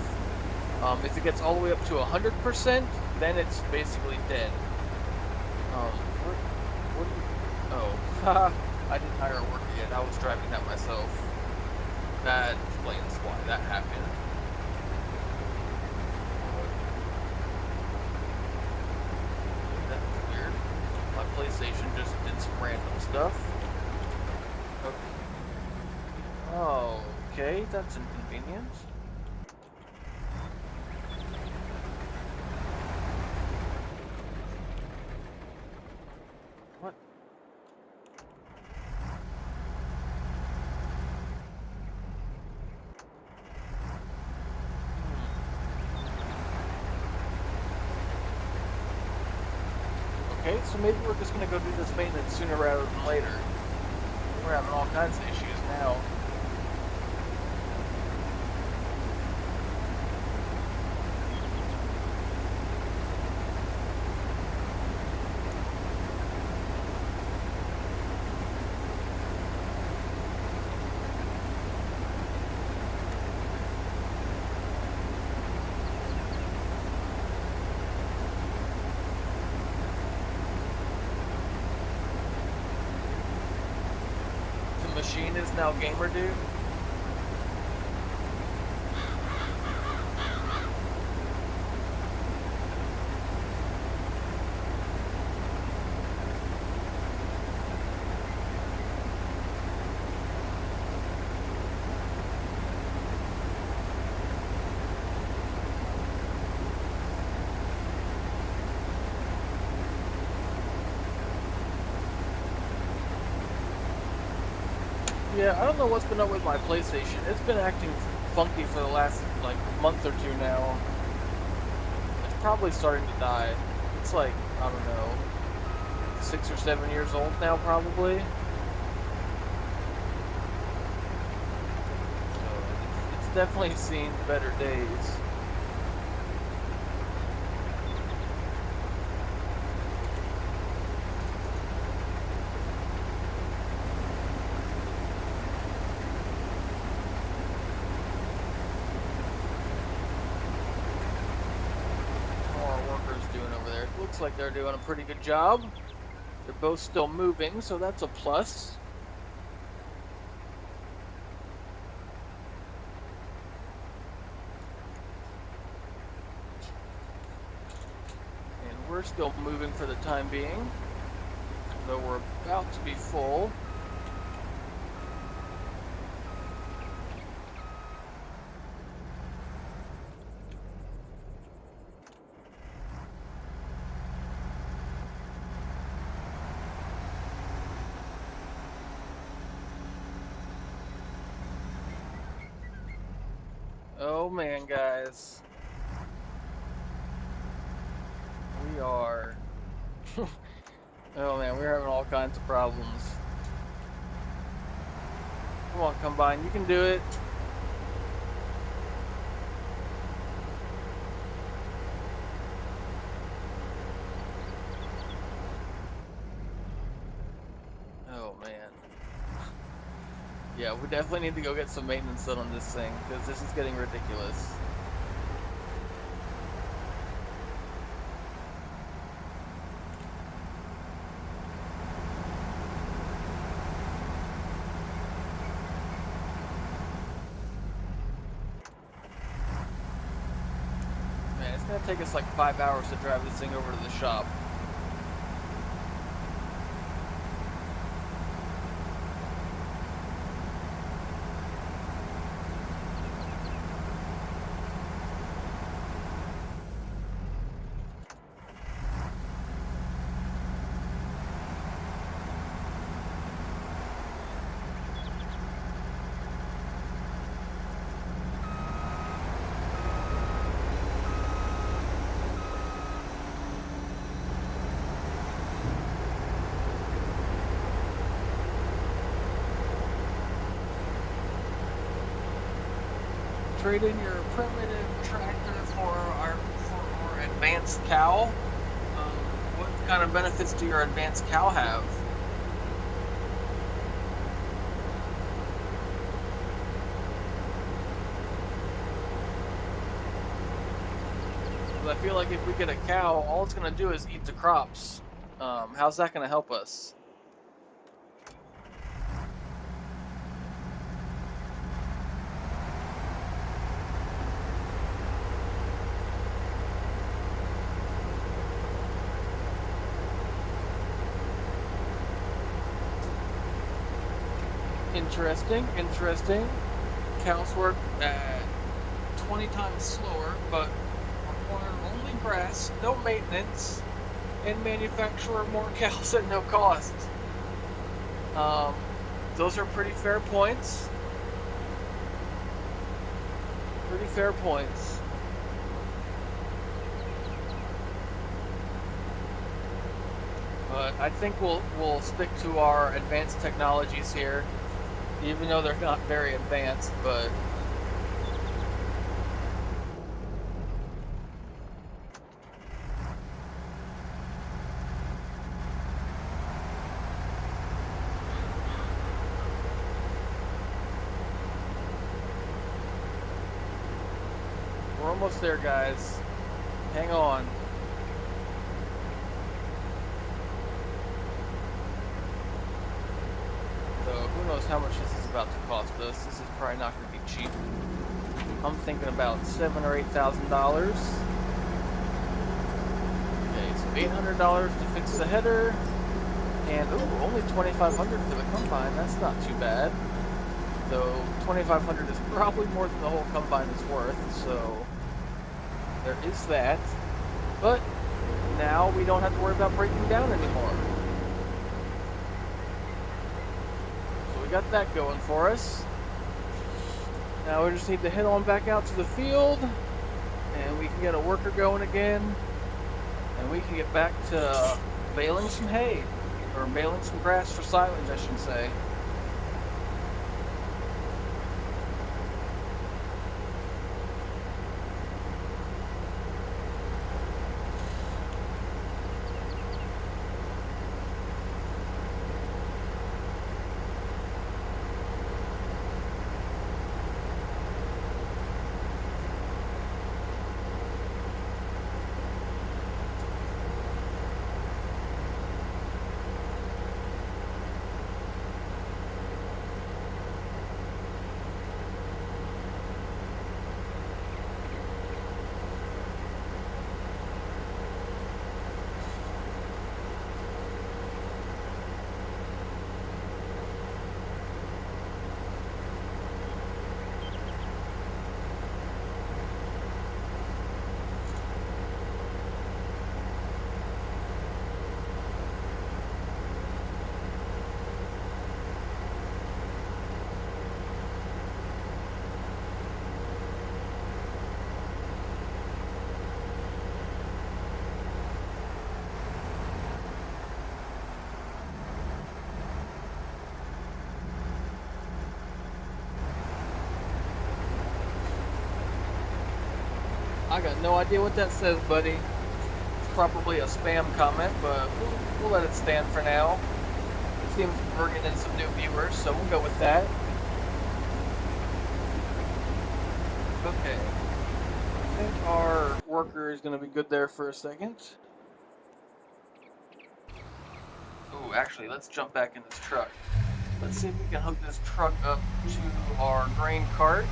Speaker 1: if it gets all the way up to 100%, then it's basically dead. What do you... Oh, I didn't hire a worker yet. I was driving that myself. That explains why that happened. That was weird. My PlayStation just did some random stuff. Okay, that's inconvenient. What? Okay, so maybe we're just going to go do this maintenance sooner rather than later. We're having all kinds of issues now. machine is now gamer dude? Yeah, I don't know what's been up with my PlayStation. It's been acting funky for the last, like, month or two now. It's probably starting to die. It's like, I don't know, 6 or 7 years old now, probably. So, it's definitely seen better days. Looks like they're doing a pretty good job. They're both still moving, so that's a plus. And we're still moving for the time being, though we're about to be full. Oh man, guys. We are... oh man, we're having all kinds of problems. Come on, Combine, you can do it. Oh man. Yeah, we definitely need to go get some maintenance done on this thing, because this is getting ridiculous. Man, it's gonna take us like 5 hours to drive this thing over to the shop. Trade in your primitive tractor for our advanced cow. What kind of benefits do your advanced cow have? I feel like if we get a cow, all it's going to do is eat the crops. How's that going to help us? Interesting. Cows work at 20 times slower, but require only grass, no maintenance, and manufacture more cows at no cost. Those are pretty fair points. But I think we'll stick to our advanced technologies here. Even though they're not very advanced, but we're almost there, guys. Hang on. So who knows knows how much this is about to cost us. This is probably not going to be cheap. I'm thinking about $7,000 or $8,000. Okay, so $800 to fix the header, and ooh, only $2,500 for the combine. That's not too bad. Though $2,500 is probably more than the whole combine is worth, so there is that. But now we don't have to worry about breaking down anymore. So we got that going for us. Now we just need to head on back out to the field, and we can get a worker going again, and we can get back to baling some hay, or baling some grass for silage, I should say. I got no idea what that says, buddy. It's probably a spam comment, but we'll let it stand for now. It seems we're getting some new viewers, so we'll go with that. Okay. I think our worker is going to be good there for a second. Ooh, actually, let's jump back in this truck. Let's see if we can hook this truck up to our grain cart.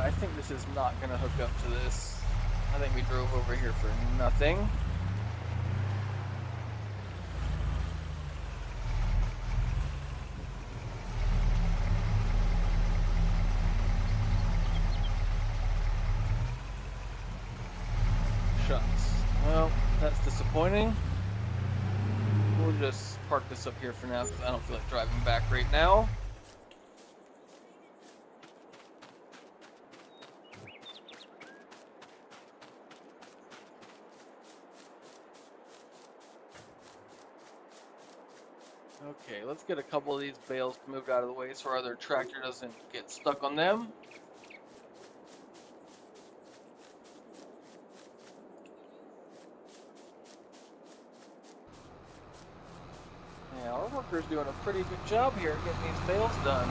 Speaker 1: I think this is not going to hook up to this. I think we drove over here for nothing. Shucks. Well, that's disappointing. We'll just park this up here for now because I don't feel like driving back right now. Okay, let's get a couple of these bales moved out of the way so our other tractor doesn't get stuck on them. Yeah, our worker's doing a pretty good job here getting these bales done.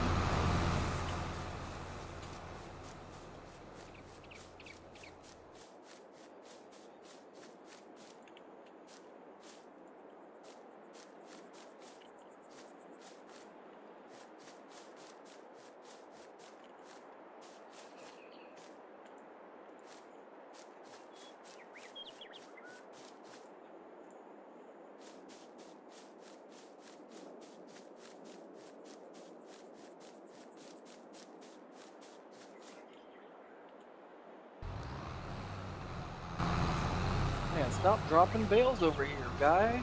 Speaker 1: Man, stop dropping bales over here, guy.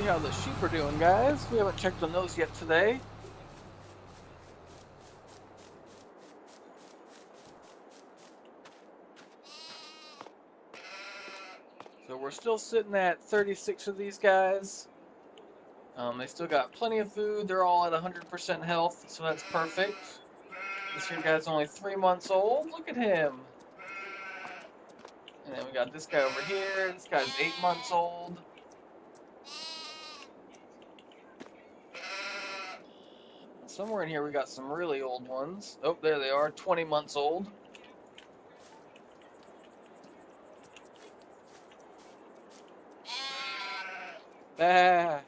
Speaker 1: see how the sheep are doing, guys. We haven't checked on those yet today. So we're still sitting at 36 of these guys. They still got plenty of food. They're all at 100% health, so that's perfect. This here guy's only 3 months old. Look at him. And then we got this guy over here. This guy's 8 months old. And somewhere in here we got some really old ones. Oh, there they are, 20 months old. Ah.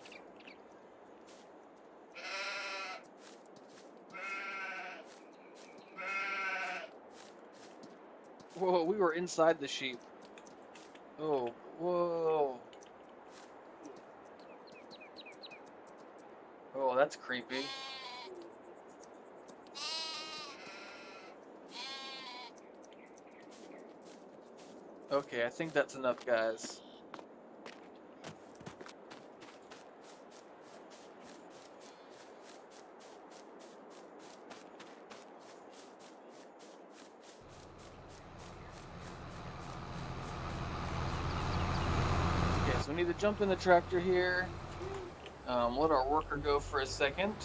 Speaker 1: Whoa, we were inside the sheep. Oh, whoa. Oh, that's creepy. Okay, I think that's enough, guys. Okay, so we need to jump in the tractor here. Let our worker go for a second.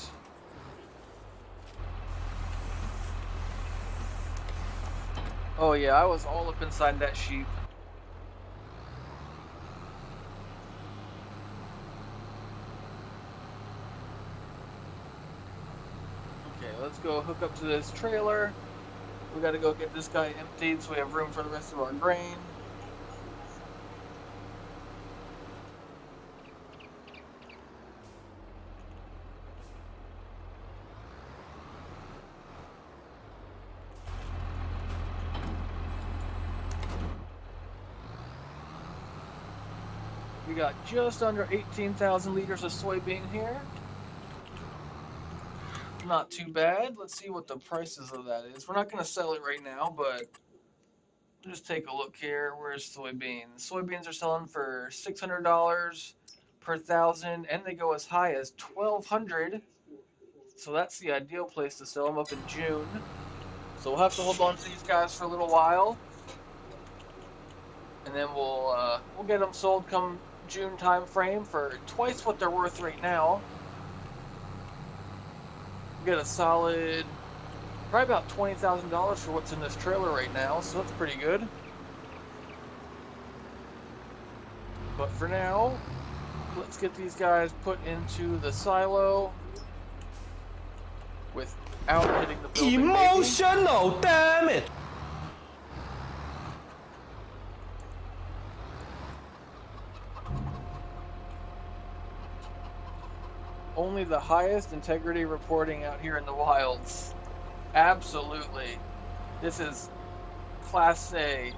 Speaker 1: Oh yeah, I was all up inside that sheep. Okay, let's go hook up to this trailer. We gotta go get this guy emptied so we have room for the rest of our grain. We got just under 18,000 liters of soybean here. Not too bad. Let's see what the prices of that is. We're not going to sell it right now, but just take a look here. Where's soybeans? Soybeans are selling for $600 per thousand, and they go as high as $1,200. So that's the ideal place to sell them up in June. So we'll have to hold on to these guys for a little while, and then we'll get them sold come June time frame for twice what they're worth right now. Get a solid, probably about $20,000 for what's in this trailer right now, so that's pretty good. But for now, let's get these guys put into the silo without hitting the building.
Speaker 2: Emotional, damn it!
Speaker 1: Only the highest integrity reporting out here in the wilds. Absolutely. This is Class A.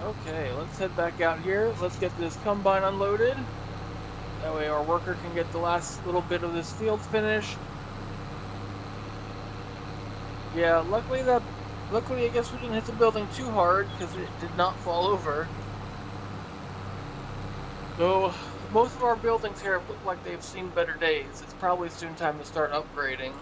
Speaker 1: Okay, let's head back out here. Let's get this combine unloaded. That way our worker can get the last little bit of this field finished. Yeah, luckily I guess we didn't hit the building too hard because it did not fall over. So most of our buildings here look like they've seen better days. It's probably soon time to start upgrading.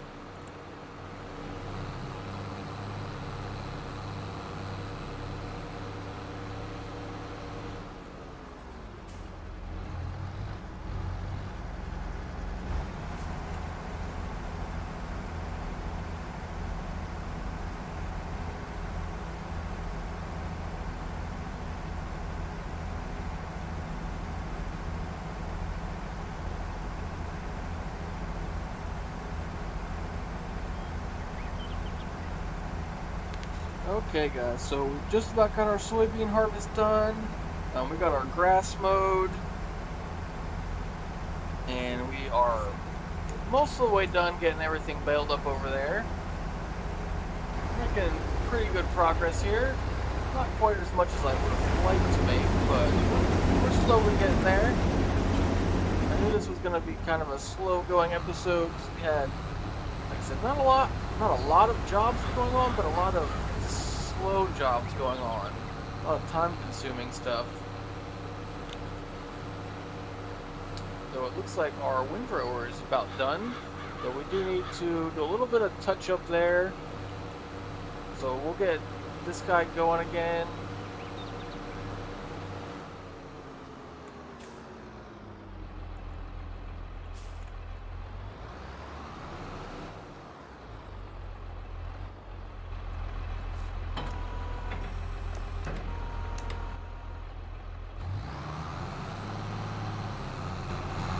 Speaker 1: Okay guys, so we just about got our soybean harvest done. We got our grass mowed. And we are most of the way done getting everything baled up over there. Making pretty good progress here. Not quite as much as I would have liked to make, but we're slowly getting there. knew this was going to be kind of a slow-going episode because we had, like I said, not a lot of jobs going on, but a lot of slow jobs going on. A lot of time-consuming stuff. So it looks like our windrower is about done. So we do need to do a little bit of touch-up there. So we'll get this guy going again.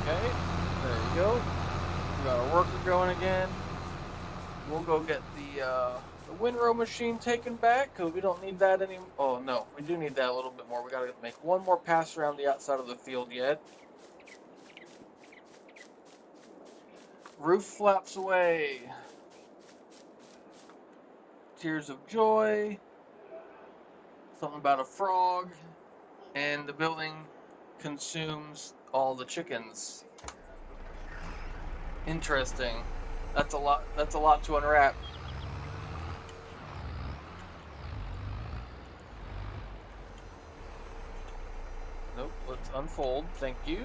Speaker 1: Okay, there you go. We got our worker going again. We'll go get the windrow machine taken back because we don't need that anymore. Oh no, we do need that a little bit more. We gotta make one more pass around the outside of the field yet. Roof flaps away. Tears of joy. Something about a frog. And the building consumes all the chickens. Interesting. That's a lot. That's a lot to unwrap. Nope. Let's unfold. Thank you.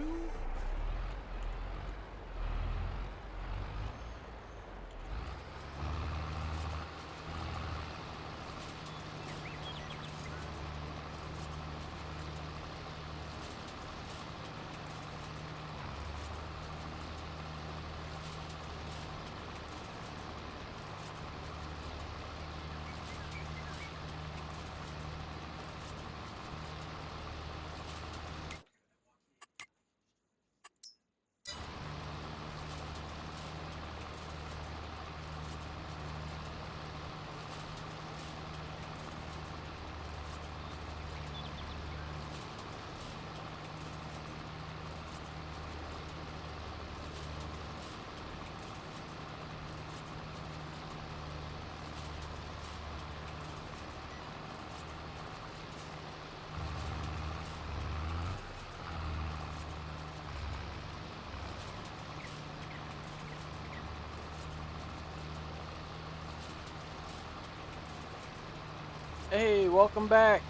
Speaker 1: Hey, welcome back.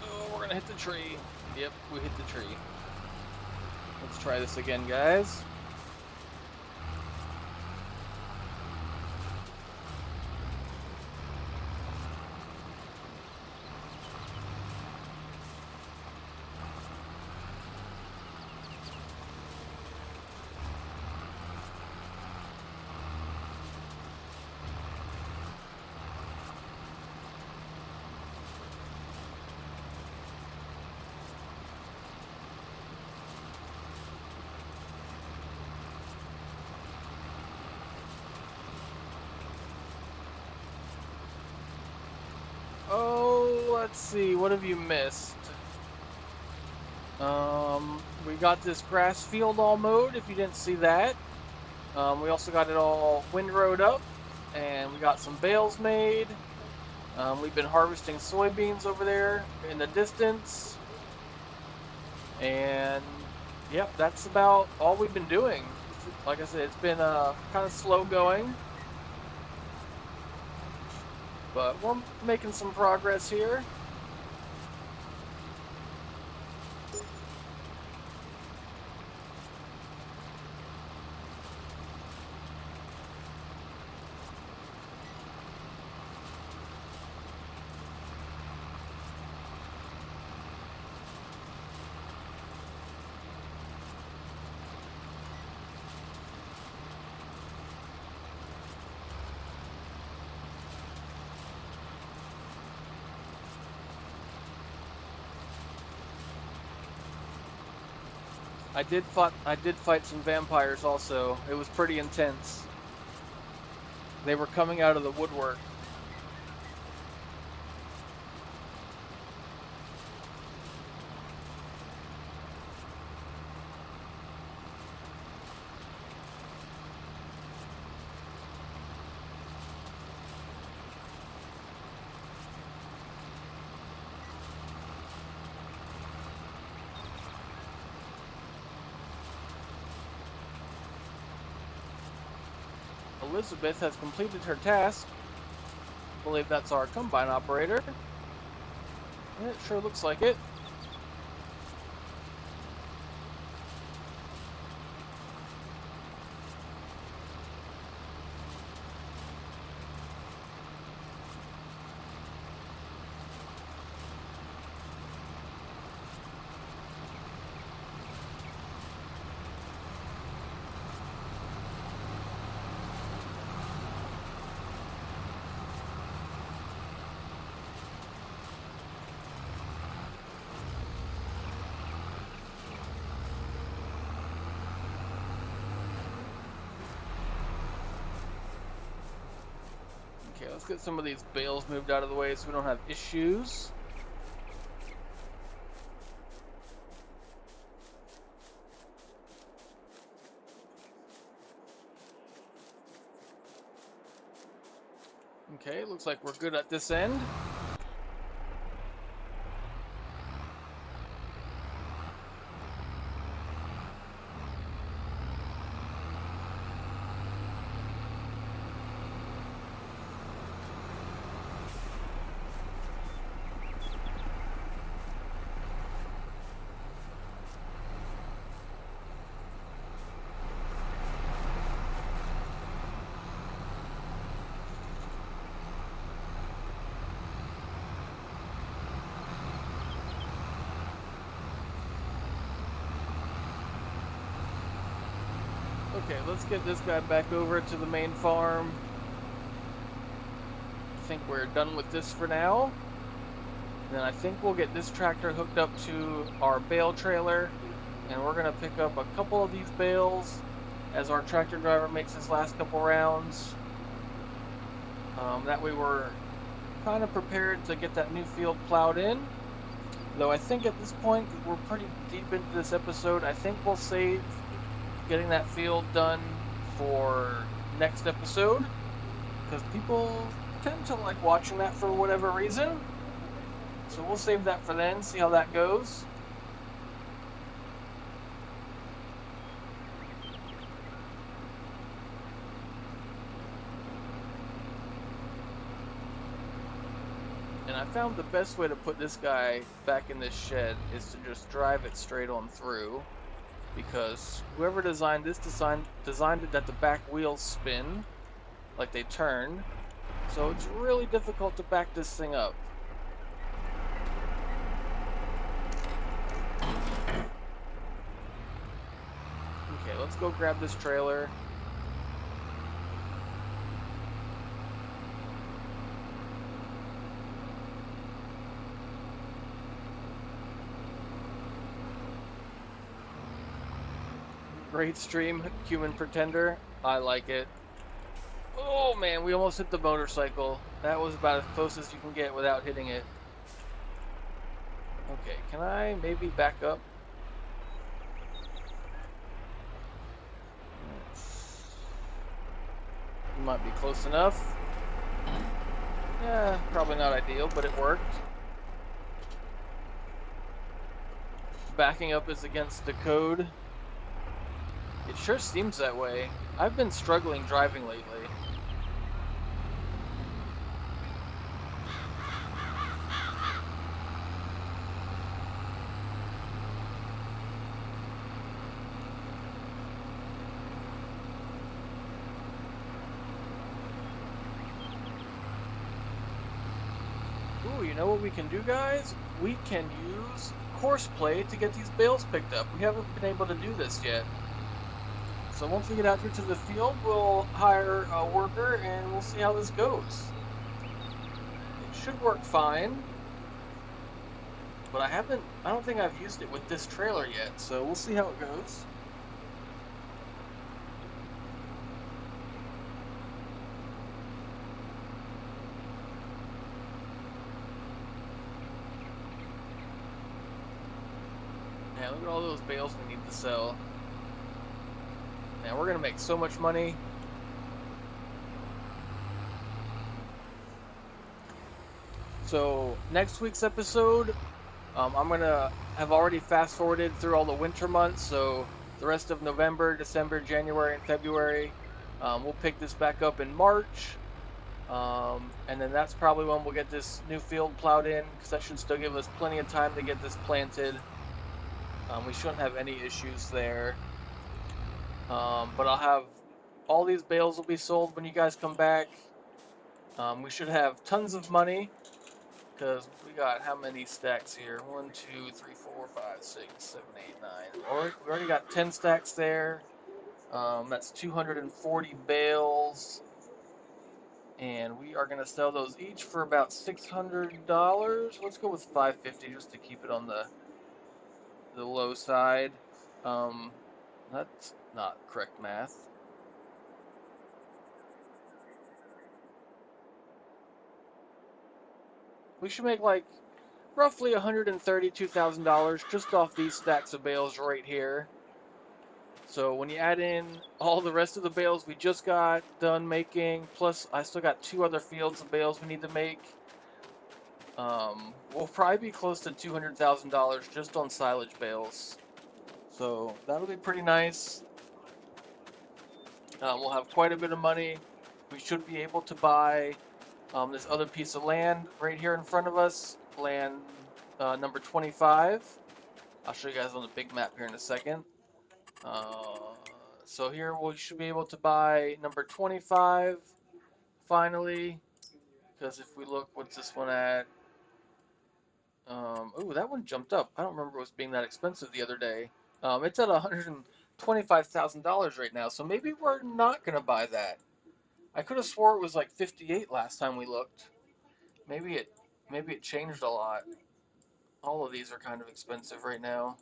Speaker 1: Oh, we're gonna hit the tree. Yep, we hit the tree. Let's try this again, guys. Oh, let's see. What have you missed? We got this grass field all mowed, if you didn't see that. We also got it all windrowed up, and we got some bales made. We've been harvesting soybeans over there in the distance. And, yep, that's about all we've been doing. Like I said, it's been kind of slow going. But we're making some progress here. I did fight some vampires also. It was pretty intense. They were coming out of the woodwork. Elizabeth has completed her task. I believe that's our combine operator. It sure looks like it. Okay, let's get some of these bales moved out of the way so we don't have issues. Okay, looks like we're good at this end. Okay, let's get this guy back over to the main farm. I think we're done with this for now. Then I think we'll get this tractor hooked up to our bale trailer, and we're gonna pick up a couple of these bales as our tractor driver makes his last couple rounds. That way we're kind of prepared to get that new field plowed in. Though I think at this point, we're pretty deep into this episode, I think we'll save getting that field done for next episode, because people tend to like watching that for whatever reason. So we'll save that for then, see how that goes. And I found the best way to put this guy back in this shed is to just drive it straight on through, because whoever designed this designed it that the back wheels spin like they turn, so it's really difficult to back this thing up. Okay, let's go grab this trailer. Great stream, Human Pretender. I like it. Oh man, we almost hit the motorcycle. That was about as close as you can get without hitting it. Okay, can I maybe back up? Might be close enough. Yeah, probably not ideal, but it worked. Backing up is against the code. It sure seems that way. I've been struggling driving lately. Ooh, you know what we can do, guys? We can use Courseplay to get these bales picked up. We haven't been able to do this yet. So once we get out here to the field, we'll hire a worker and we'll see how this goes. It should work fine. But I don't think I've used it with this trailer yet, so we'll see how it goes. Yeah, look at all those bales we need to sell. Man, we're gonna make so much money. So next week's episode, I'm gonna have already fast forwarded through all the winter months, so the rest of November, December, January, and February. We'll pick this back up in March. And then that's probably when we'll get this new field plowed in, because that should still give us plenty of time to get this planted. We shouldn't have any issues there. But I'll have all these bales will be sold when you guys come back. We should have tons of money, because we got how many stacks here? 1, 2, 3, 4, 5, 6, 7, 8, 9. We already got 10 stacks there. That's 240 bales. And we are going to sell those each for about $600. Let's go with 550 just to keep it on the low side. That's not correct math. We should make like roughly $132,000 just off these stacks of bales right here. So when you add in all the rest of the bales we just got done making, plus I still got 2 other fields of bales we need to make, we'll probably be close to $200,000 just on silage bales. So that'll be pretty nice. We'll have quite a bit of money. We should be able to buy this other piece of land right here in front of us, land number 25. I'll show you guys on the big map here in a second. So here we should be able to buy number 25 finally, because if we look, what's this one at? Ooh, that one jumped up. I don't remember it was being that expensive the other day. It's at $125,000 right now, so maybe we're not gonna buy that. I could have swore it was like 58 last time we looked. Maybe it changed a lot. All of these are kind of expensive right now.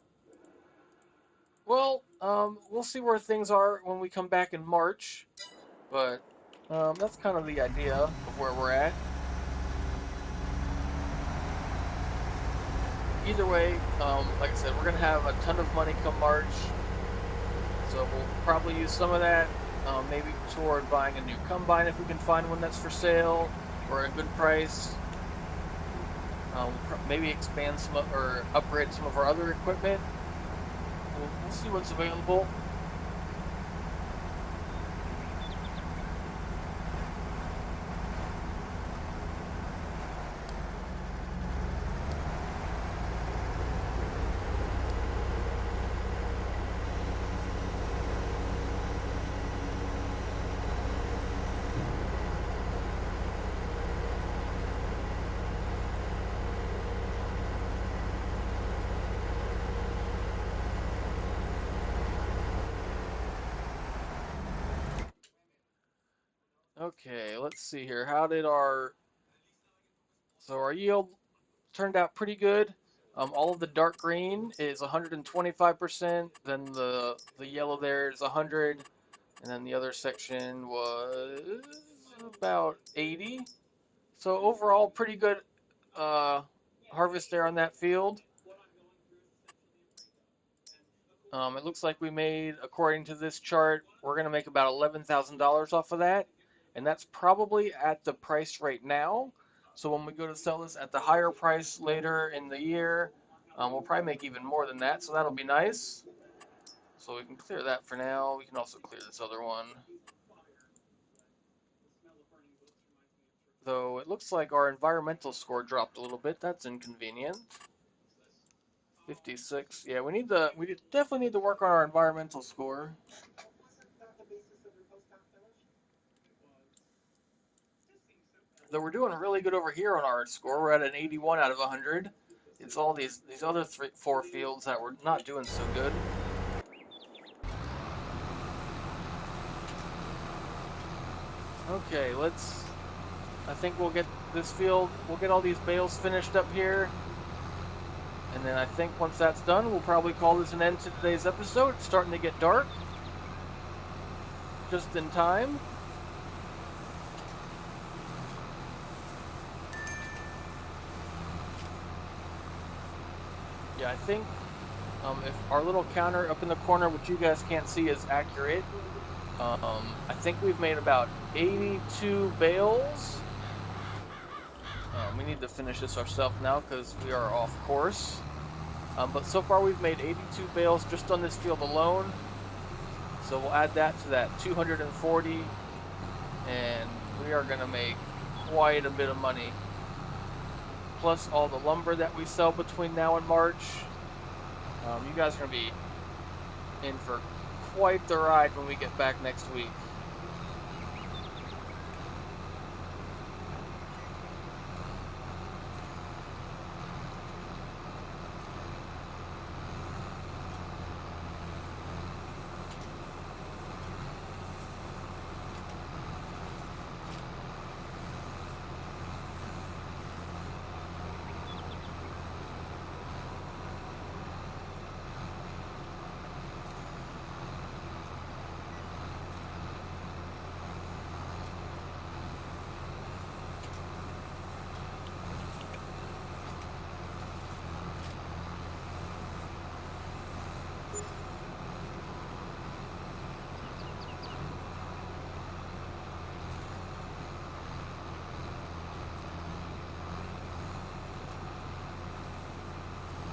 Speaker 1: Well, we'll see where things are when we come back in March, but that's kind of the idea of where we're at. Either way, like I said, we're gonna have a ton of money come March, so we'll probably use some of that, maybe toward buying a new combine if we can find one that's for sale or a good price. Maybe expand some or upgrade some of our other equipment. We'll see what's available. Okay, let's see here. So our yield turned out pretty good. All of the dark green is 125%, then the yellow there is 100, and then the other section was about 80. So overall, pretty good harvest there on that field. It looks like we made, according to this chart, we're going to make about $11,000 off of that. And that's probably at the price right now. So when we go to sell this at the higher price later in the year, we'll probably make even more than that. So that'll be nice. So we can clear that for now. We can also clear this other one. Though it looks like our environmental score dropped a little bit. That's inconvenient. 56. Yeah, we definitely need to work on our environmental score. Though we're doing really good over here on our score. We're at an 81 out of 100. It's all these other 4 fields that we're not doing so good. Okay, I think we'll get this field, we'll get all these bales finished up here. And then I think once that's done, we'll probably call this an end to today's episode. It's starting to get dark. Just in time. Yeah, I think if our little counter up in the corner, which you guys can't see, is accurate, I think we've made about 82 bales. We need to finish this ourselves now because we are off course. But so far we've made 82 bales just on this field alone. So we'll add that to that 240, and we are going to make quite a bit of money. Plus all the lumber that we sell between now and March. You guys are going to be in for quite the ride when we get back next week.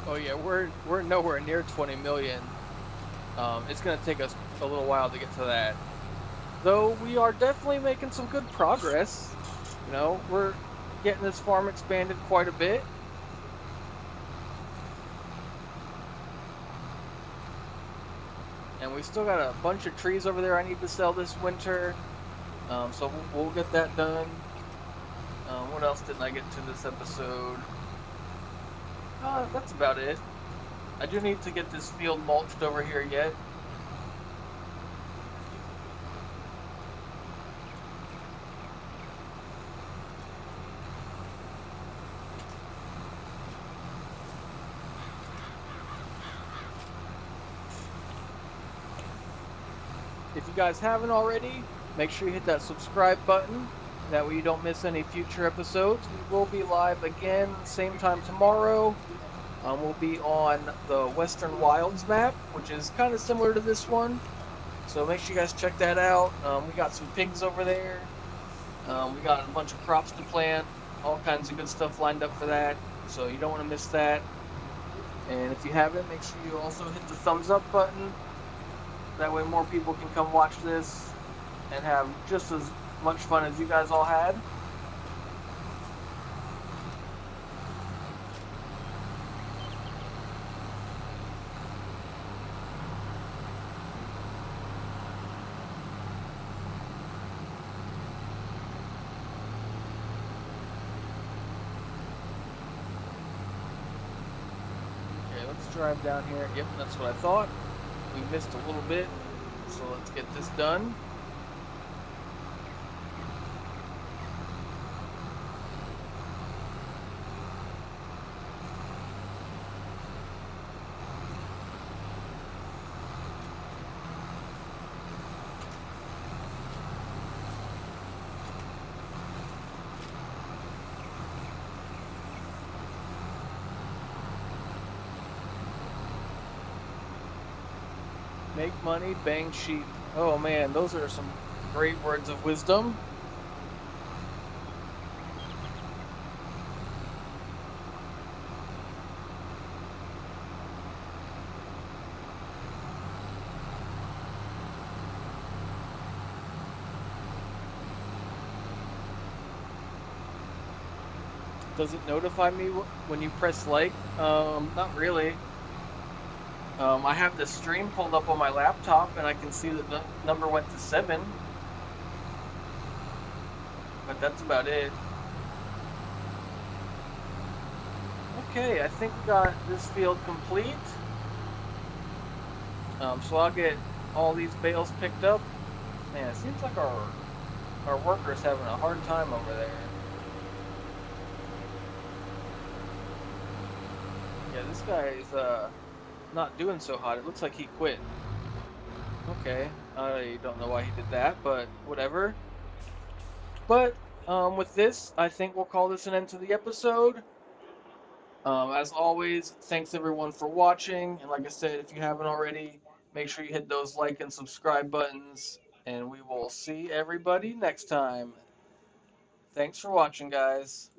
Speaker 1: Oh yeah, we're nowhere near 20 million. It's gonna take us a little while to get to that. Though we are definitely making some good progress. You know, we're getting this farm expanded quite a bit. And we still got a bunch of trees over there I need to sell this winter. So we'll get that done. What else didn't I get to this episode? That's about it. I do need to get this field mulched over here yet. If you guys haven't already, make sure you hit that subscribe button. That way you don't miss any future episodes. We will be live again, same time tomorrow. We'll be on the Western Wilds map, which is kind of similar to this one. So make sure you guys check that out. We got some pigs over there. We got a bunch of crops to plant. All kinds of good stuff lined up for that. So you don't want to miss that. And if you haven't, make sure you also hit the thumbs up button. That way more people can come watch this and have just as much fun as you guys all had. Okay, let's drive down here. Yep, that's what I thought. We missed a little bit, so let's get this done. Make money, bang sheep. Oh man, those are some great words of wisdom. Does it notify me when you press like? Not really. I have the stream pulled up on my laptop and I can see that the number went to 7. But that's about it. Okay, I think we got this field complete. So I'll get all these bales picked up. Man, it seems like our workers having a hard time over there. Yeah, this guy is not doing so hot. It looks like he quit. Okay, I don't know why he did that, but whatever. But with this, I think we'll call this an end to the episode. As always, thanks everyone for watching. And like I said, if you haven't already, make sure you hit those like and subscribe buttons. And we will see everybody next time. Thanks for watching, guys.